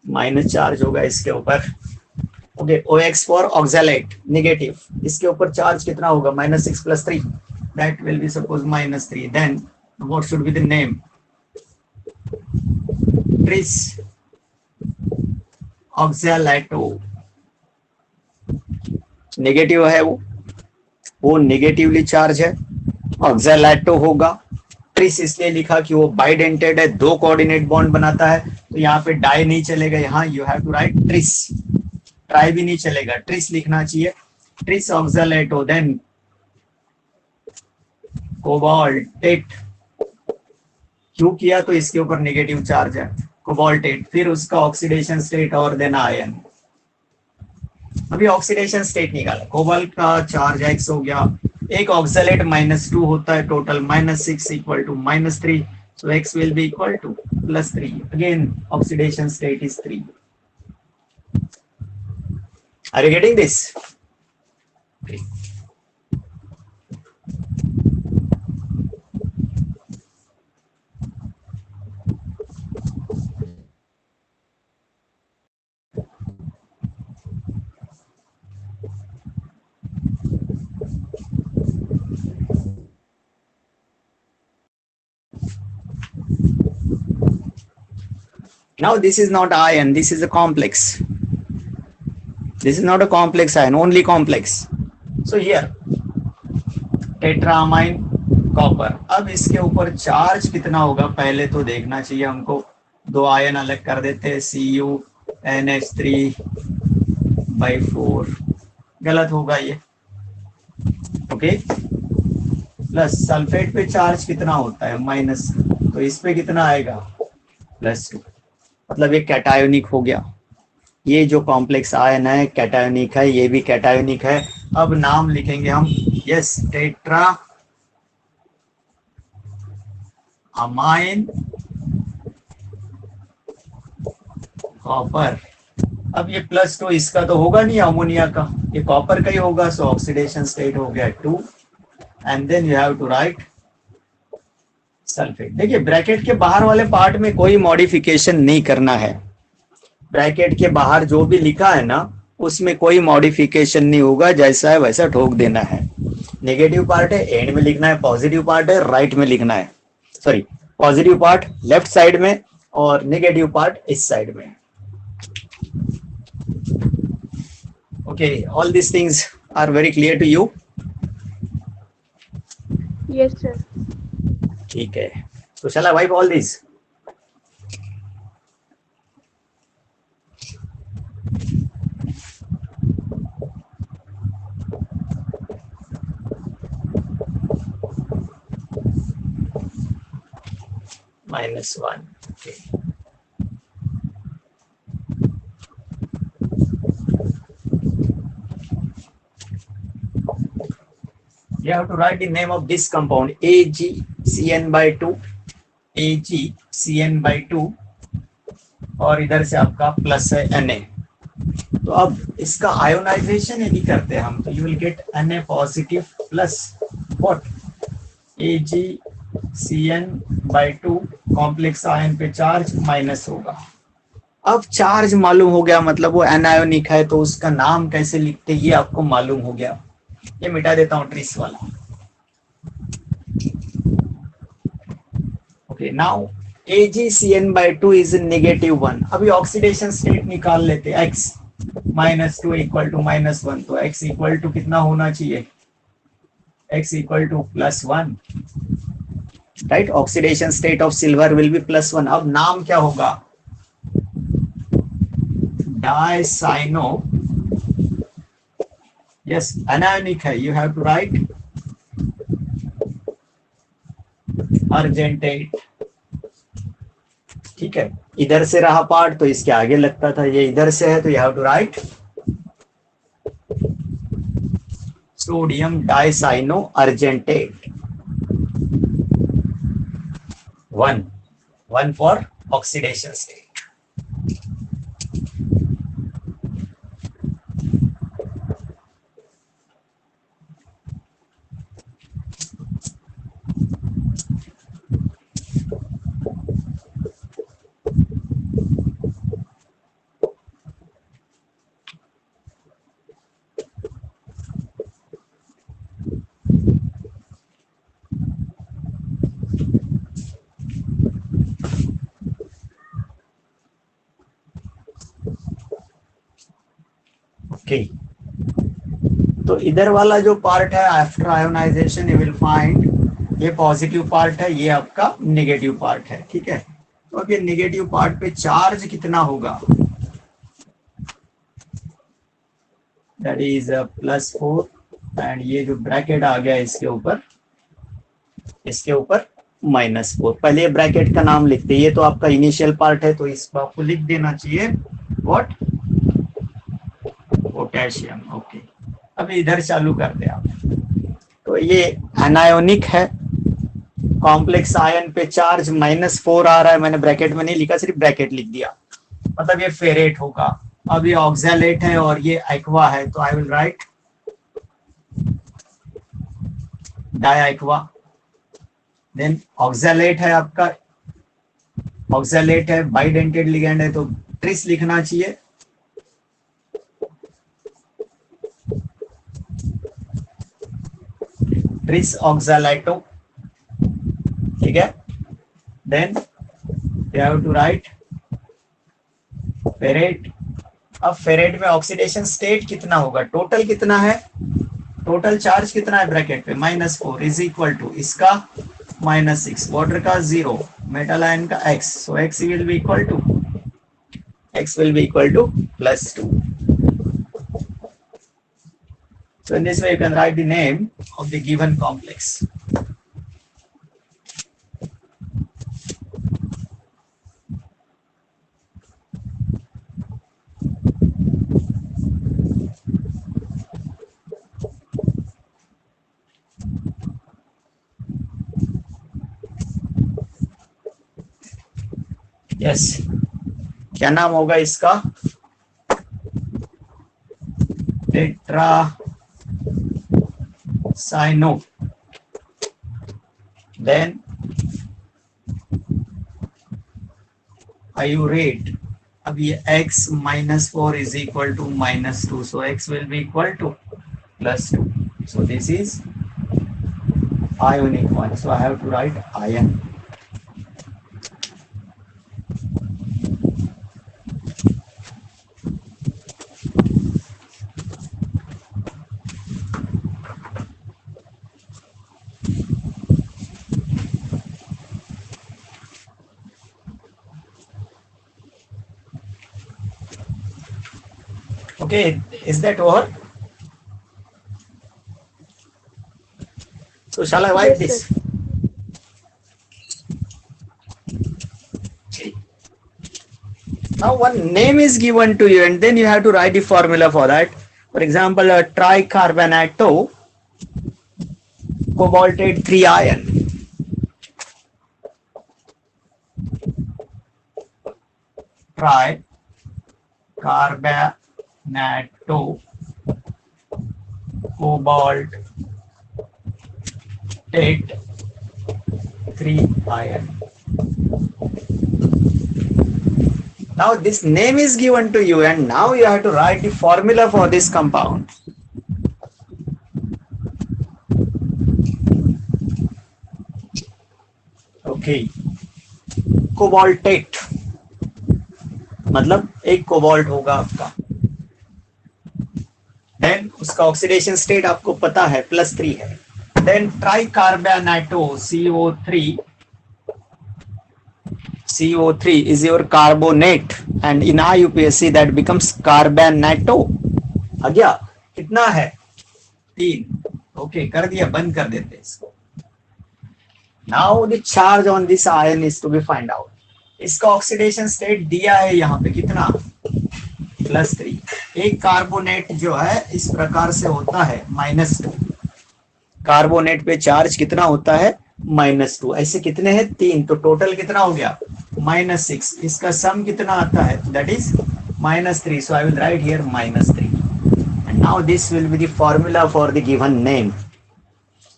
माइनस चार्ज होगा इसके ऊपर। Okay, OX for oxalate negative, इसके ऊपर चार्ज कितना होगा -6 + 3, that will be suppose -3। Then what should be the name, tris oxalato, negative है वो नेगेटिवली चार्ज है। ऑक्सैलेटो होगा, ट्रिस इसलिए लिखा कि वो बाइडेंटेड है, 2 कोऑर्डिनेट बॉन्ड बनाता है, तो यहाँ पे डाई नहीं चलेगा, यहाँ you have to write tris. Tri भी नहीं चलेगा, ट्रिस लिखना चाहिए। ट्रिस ऑक्सैलेटो, देन कोबाल्टेट, क्यों किया तो इसके ऊपर नेगेटिव चार्ज है, कोबाल्टेट, फिर उसका ऑक्सीडेशन स्टेट और देन आयन। अभी ऑक्सीडेशन स्टेट निकाला, कोबाल्ट का चार्ज x हो गया, एक ऑक्सैलेट -2 होता है, total -6 equal to -3, so x will be equal to +3. again oxidation state is 3. Are you getting this? Okay. Now this is not ion, this is a complex. This is not a complex ion, only complex. So here tetramine copper. अब इसके ऊपर charge कितना होगा पहले तो देखना चाहिए हमको। दो आयन अलग कर देते हैं, CuNH3/4, गलत होगा ये। ओके, प्लस सल्फेट पे चार्ज कितना होता है माइनस, तो इस पे कितना आएगा +2, मतलब ये कैटायोनिक हो गया। ये जो कॉम्प्लेक्स आयन है कैटायोनिक है, ये भी कैटायोनिक है। अब नाम लिखेंगे हम, यस, टेट्रा अमाइन कॉपर। अब ये +2 इसका तो होगा नहीं, अमोनिया का, ये कॉपर का ही होगा, सो ऑक्सीडेशन स्टेट हो गया 2 and then you have to write sulphate. देखिए ब्रैकेट के बाहर वाले पार्ट में कोई मॉडिफिकेशन नहीं करना है। ब्रैकेट के बाहर जो भी लिखा है ना उसमें कोई मॉडिफिकेशन नहीं होगा, जैसा है वैसा ठोक देना है। नेगेटिव पार्ट है एंड में लिखना है, पॉजिटिव पार्ट है राइट में लिखना है, sorry positive part left side में और नेगेटिव पार्ट इस साइड में। Okay, all this things are very clear to you? Yes, sir. ठीक है, तो shall I wipe all these? -1. Okay. You have to write the name of this compound, AgCN/2, AgCN/2, और इधर से आपका plus है Na। तो अब इसका आयोनाइजेशन यदि करते हैं हम तो you will get Na positive plus what, AgCN/2, complex ion पे चार्ज माइनस होगा। अब चार्ज मालूम हो गया, मतलब वो एनायोनिक है, तो उसका नाम कैसे लिखते ये आपको मालूम हो गया। ये मिटा देता हूं ट्रिस वाला। Okay, now AgCN/2 is -1। अभी ऑक्सीडेशन स्टेट निकाल लेते हैं, x -2 = -1, तो x इक्वल टू कितना होना चाहिए, x equal to +1, right. Oxidation state of silver will be +1। अब नाम क्या होगा, डाइसाइनो, यस एनायोनिक है, you have to write argentate. ठीक है, इधर से रहा पार्ट तो इसके आगे लगता था, ये इधर से है तो you have to write sodium dicyano argentate. 1 for oxidation state. Okay, तो इधर वाला जो पार्ट है after ionization you will find ये पॉजिटिव पार्ट है, ये आपका नेगेटिव पार्ट है। ठीक है, तो अब ये नेगेटिव पार्ट पे चार्ज कितना होगा, दैट इज +4 एंड ये जो ब्रैकेट आ गया इसके ऊपर -4। पहले ये ब्रैकेट का नाम लिखते हैं, ये तो आपका इनिशियल पार्ट है तो इसको आपको लिख देना चाहिए व्हाट, पोटेशियम। ओके, अब इधर चालू करते हैं आप। तो ये एनायोनिक है, कॉम्प्लेक्स आयन पे चार्ज -4 आ रहा है, मैंने ब्रैकेट में नहीं लिखा, सिर्फ ब्रैकेट लिख दिया, मतलब ये फेरेट होगा। अब ये ऑक्सैलेट है और ये एक्वा है, तो I will write diaqua. Then oxalate है आपका, ऑक्सैलेट है, बाइडेंटेड लिगेंड है, तो ट्रिस लिखना चाहिए। ट्रिस ऑक्सैलेटो, ठीक है। Then you have to write ferrate. अब फेरेट में ऑक्सीडेशन स्टेट कितना होगा, टोटल कितना है टोटल चार्ज कितना है ब्रैकेट पे -4 इज इक्वल टू इसका -6, वाटर का 0, मेटल आयन का x, so x will be equal to +2. So in this way you can write the name of the given complex. Yes, क्या नाम होगा इसका? Tetracyano, then आयुरेट. अब ये x -4 is equal to -2, so x will be equal to +2. So this is ionic one, so I have to write ion. Okay, is that over? So shall I write this? Okay. Now one name is given to you and then you have to write the formula for that. For example, a tricarbanato cobaltate 3 ion. Tricarbanato cobaltate 3 ion. Now this name is given to you and now you have to write the formula for this compound. Okay, cobaltate मतलब एक cobalt होगा आपका, then उसका oxidation state आपको पता है +3 है. Then tricarbonato CO3 is your carbonate and in IUPAC that becomes carbonato. आ गया, कितना है 3. ओके, कर दिया, बंद कर देते इसको. Now the charge on this ion is to be find out. इसका ऑक्सीडेशन स्टेट दिया है यहाँ पे कितना +3. एक कार्बोनेट जो है इस प्रकार से होता है -2. कार्बोनेट पे चार्ज कितना होता है -2. ऐसे कितने हैं 3, तो टोटल कितना हो गया -6. इसका सम कितना आता है that is -3. So I will right here -3 and now this will be the formula for the given name.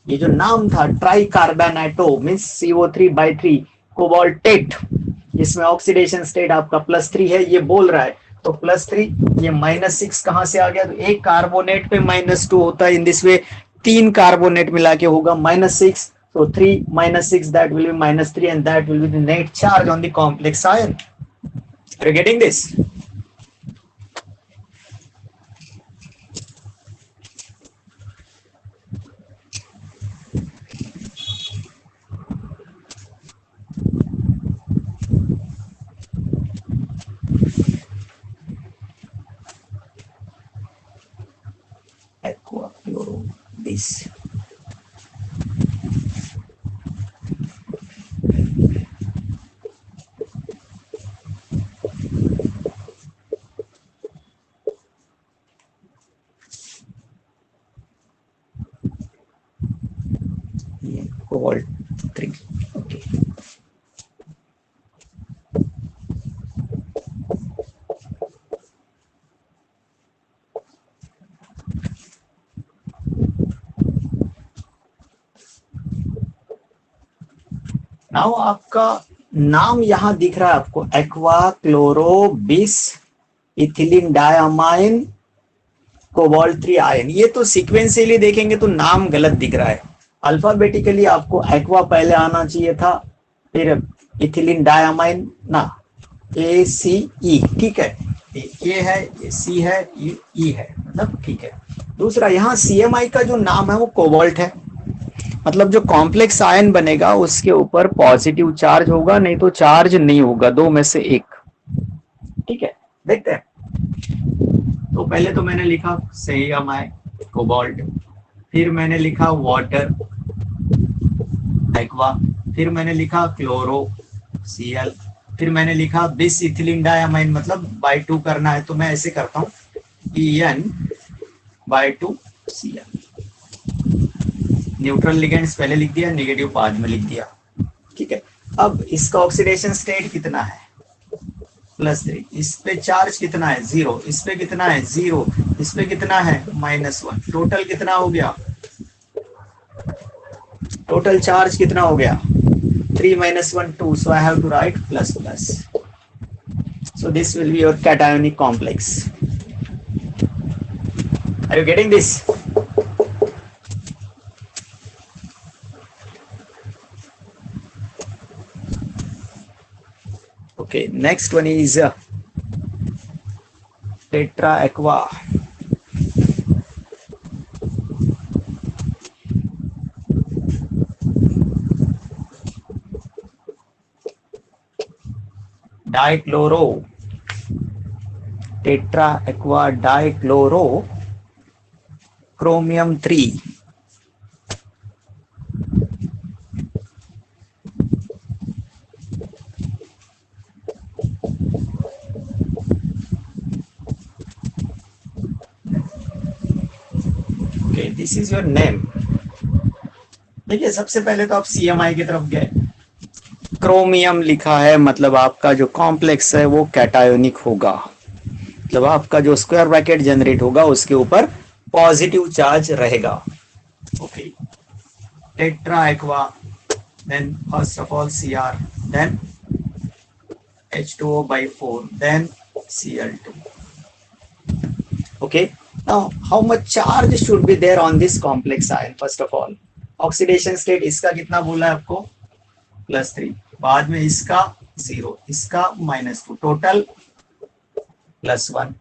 ये जो नाम था ट्राइकार्बोनेटो मींस CO3/3 कोबाल्टेट, इसमें ऑक्सीडेशन स्टेट आपका +3 है, ये बोल रहा है. तो +3, ये -6 कहां से आ गया? तो एक कार्बोनेट पे -2 होता है. इन दिस वे 3 कार्बोनेट मिला के होगा -6. So 3 - 6 that will be -3 and that will be the net charge on the complex ion. Are you getting this? Aqua fluoro this. Cobalt 3. Okay. Now आपका नाम यहां दिख रहा है आपको एक्वा क्लोरो बिस इथिलीन डायमाइन कोबाल्ट 3 आयन. ये तो सीक्वेंशियली देखेंगे तो नाम गलत दिख रहा है. अल्फाबेटिकली आपको एक्वा पहले आना चाहिए था, फिर इथिलीन डायमाइन ना ACE. ठीक है, ये है, ये C है, ये E है, मतलब ठीक है. दूसरा यहाँ CMI का जो नाम है वो कोबाल्ट है, मतलब जो कॉम्प्लेक्स आयन बनेगा उसके ऊपर पॉजिटिव चार्ज होगा, नहीं तो चार्ज नहीं होगा, दो में से एक। ठीक है, देखते हैं। तो पहले तो मैंने लिखा CMI कोबाल्ट, फिर मैंने लिखा वाटर एक्वा, फिर मैंने लिखा क्लोरो Cl, फिर मैंने लिखा बिस इथिलीन डायमाइन, मतलब बाय 2 करना है तो मैं ऐसे करता हूँ En/2 Cl। न्यूट्रल लिगेंड्स पहले लिख दिया, नेगेटिव बाद में लिख दिया। ठीक है, अब इसका ऑक्सीडेशन स्टेट कितना है, +3। इस पे चार्ज कितना है, 0। इस पे कितना है, 0। इस पे कितना है, -1। टोटल कितना हो गया, टोटल चार्ज कितना हो गया, 3 - 1 2, so I have to write ++। So this will be your cationic complex. Are you getting this? Okay, next one is tetra aqua. Dichloro, tetra aqua dichloro chromium 3। Okay, this is your name। देखिए, सबसे पहले तो आप CMI की तरफ गए, chromium लिखा है, मतलब आपका जो कॉम्प्लेक्स है वो कैटायोनिक होगा, मतलब आपका जो स्क्वायर ब्रैकेट जनरेट होगा उसके ऊपर पॉजिटिव चार्ज रहेगा। Okay, tetra aqua, then first of all Cr, then H2O/4, then Cl2। okay, now how much charge should be there on this complex ion? First of all, oxidation state इसका कितना बोला है आपको, +3, बाद में इसका 0, इसका -2, टोटल +1।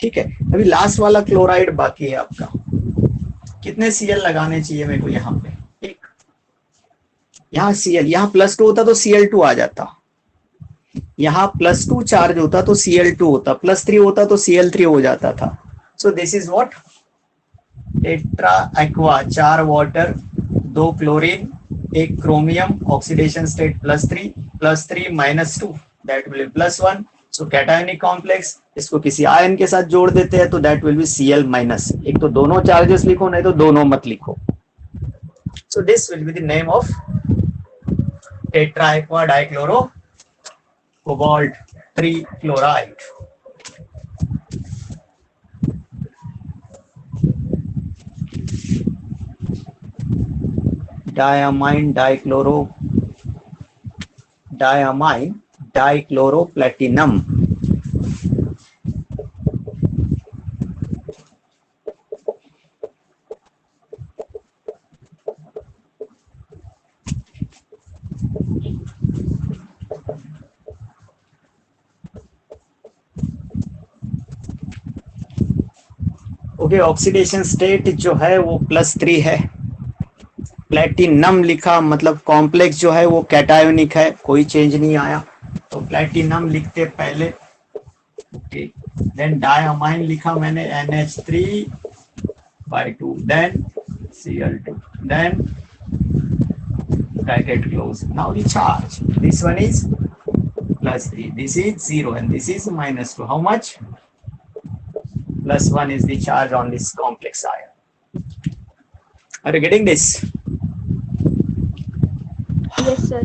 ठीक है, अभी लास्ट वाला क्लोराइड बाकी है आपका। कितने Cl लगाने चाहिए मेरे को यहाँ पे, एक। यहाँ Cl, यहाँ +2 होता तो Cl2 आ जाता, यहाँ +2 चार्ज होता तो Cl2 होता, +3 होता तो Cl3 हो जाता था। सो this is what, tetra aqua, 4 water, 2 chlorine, 1 chromium, oxidation state +3, +3 -2, that will be +1। So cationic complex, इसको किसी आयन के साथ जोड़ देते हैं तो दैट विल बी Cl-। एक तो दोनों चार्जेस लिखो, नहीं तो दोनों मत लिखो। So this will be the name of tetra aqua dichloro cobalt 3 chloride. diamine dichloroplatinum। Okay, oxidation state जो है वो +3 है। प्लेटिनम लिखा, मतलब कॉम्प्लेक्स जो है वो कैटायोनिक है, कोई चेंज नहीं आया, तो प्लेटिनम लिखते पहले। ओके, देन डायमाइन लिखा मैंने NH3/2, then Cl2, then bracket close. Now the charge, this one is +3, this is 0 and this is -2. How much? +1 is the charge on this complex ion. Are you getting this? Yes, sir.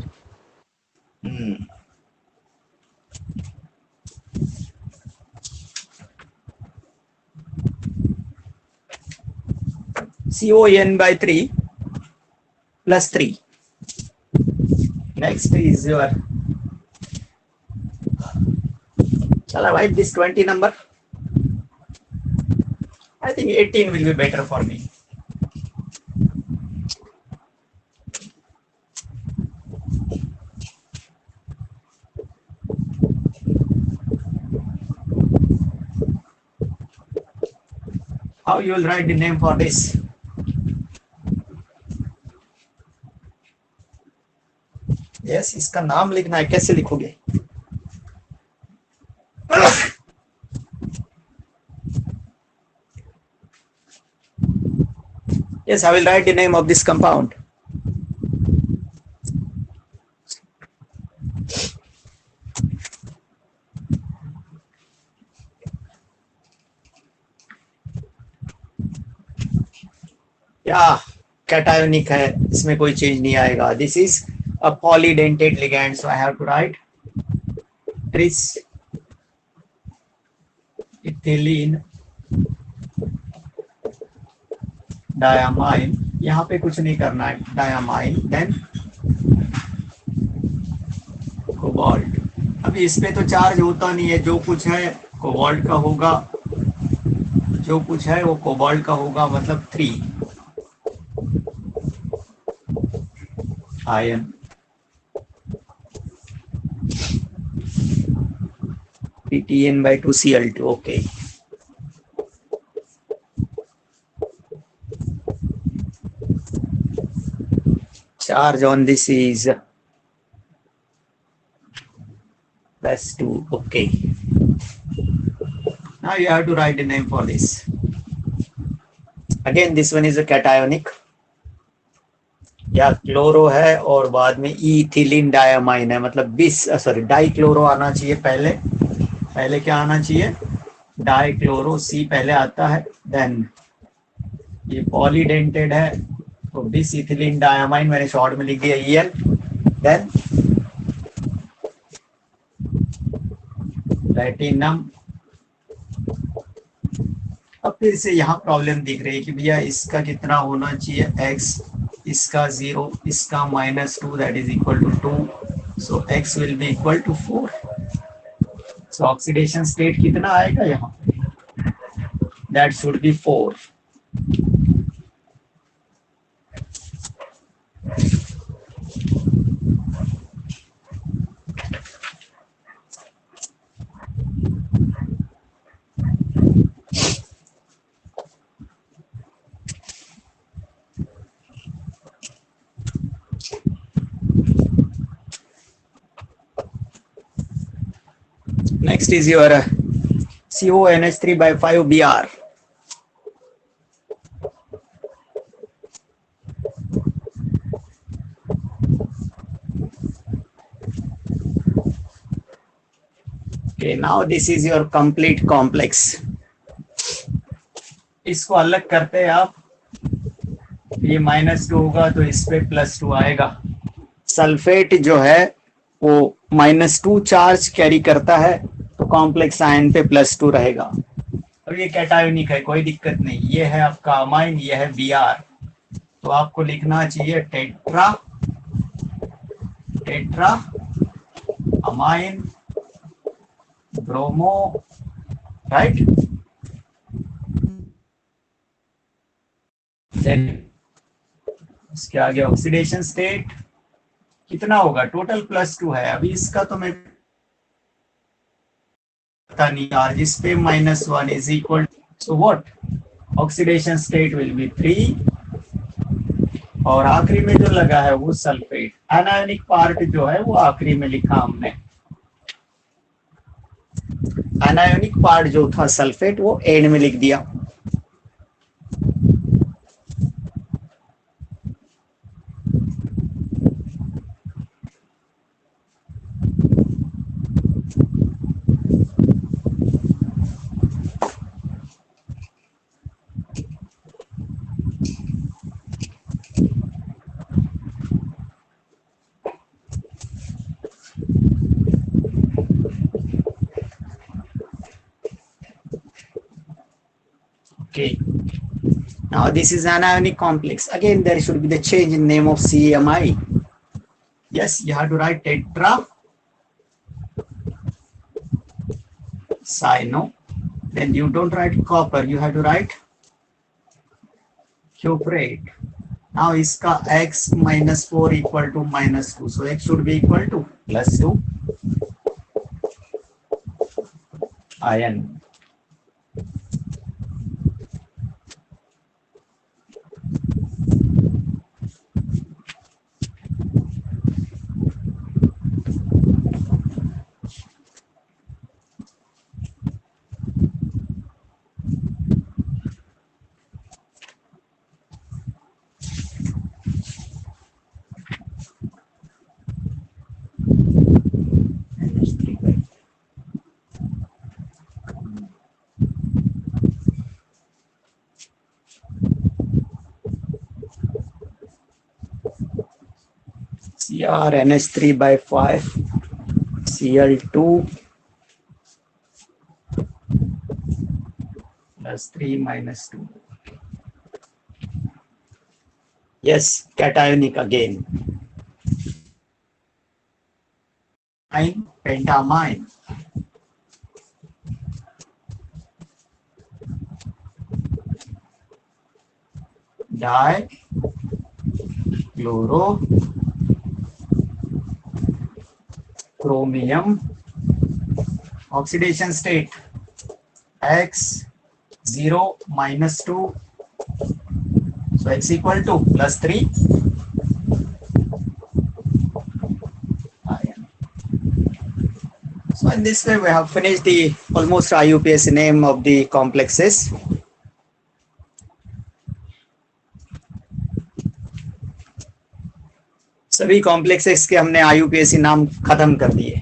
CON/3 +3. Next is your, shall I write this 20 number? I think 18 will be better for me. How you will write the name for this? Yes, इसका नाम लिखना है, कैसे लिखोगे? Yes, I will write the name of this compound. क्या cationic है, इसमें कोई चेंज नहीं आएगा. This is a polydentate ligand, so I have to write tris ethylene diamine. यहाँ पे कुछ नहीं करना है, डायामाइन देन कोबाल्ट. अभी इस पे तो चार्ज होता नहीं है, जो कुछ है कोबाल्ट का होगा, जो कुछ है वो कोबाल्ट का होगा, मतलब 3 ion. PTN/2Cl2. okay. Charge on this is +2. okay. Now you have to write a name for this. Again this one is a cationic. या क्लोरो है और बाद में इथिलीन डायामाइन है, मतलब 20 सॉरी डाइक्लोरो आना चाहिए पहले क्या आना चाहिए, डाइक्लोरो, सी पहले आता है. देन ये पॉलीडेंटेड है तो 20 इथिलीन डायामाइन मैंने शॉर्ट में लिख दिया EN. Then platinum. अब फिर से यहाँ प्रॉब्लम दिख रही है कि भैया इसका कितना होना चाहिए, x, इसका 0, इसका -2, that is equal to 2. So x will be equal to 4. So oxidation state कितना आएगा यहाँ, that should be 4. Next is your CONH3/5Br. Okay, now this is your complete complex. इसको अलग करते हैं आप, ये -2 होगा तो इस पे +2 आएगा. सल्फेट जो है वो -2 चार्ज कैरी करता है तो कॉम्प्लेक्स आयन पे +2 रहेगा. अब ये कैटायोनिक है, कोई दिक्कत नहीं. ये है आपका अमाइन, ये है Br. तो आपको लिखना चाहिए टेट्रा अमाइन ब्रोमो, राइट. इसके आगे ऑक्सीडेशन स्टेट कितना होगा, टोटल +2 है. अभी इसका तो मैं पता नहीं, चार्ज इस पे -1 is equal, so what, oxidation state will be 3. और आखिरी में जो लगा है वो सल्फेट. एनायनिक पार्ट जो है वो आखिरी में लिखा हमने. एनायनिक पार्ट जो था सल्फेट वो एंड में लिख दिया. Okay. Now this is anionic complex. Again, there should be the change in name of CMI. Yes, you have to write tetra cyano. Then you don't write copper, you have to write cuprate. Now iska x -4 equal to -2. So x should be equal to +2 ion. CrNH3/5 Cl2 plus 3 minus 2. Yes, cationic again. Pentamine. Dichloro chromium oxidation state X0 minus 2, so X equal to plus 3 iron. So in this way we have finished the almost IUPAC name of the complexes. सभी complexes के हमने IUPAC नाम खत्म कर दिए.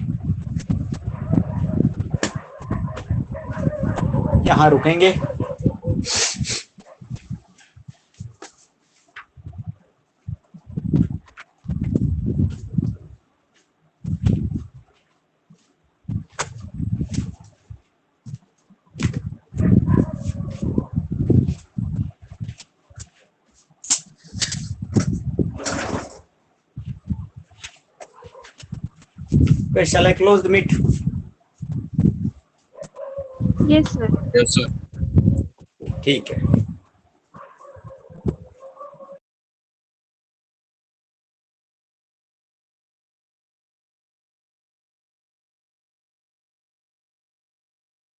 यहाँ रुकेंगे. Shall I close the meet? Yes, sir. Yes, sir. ठीक है.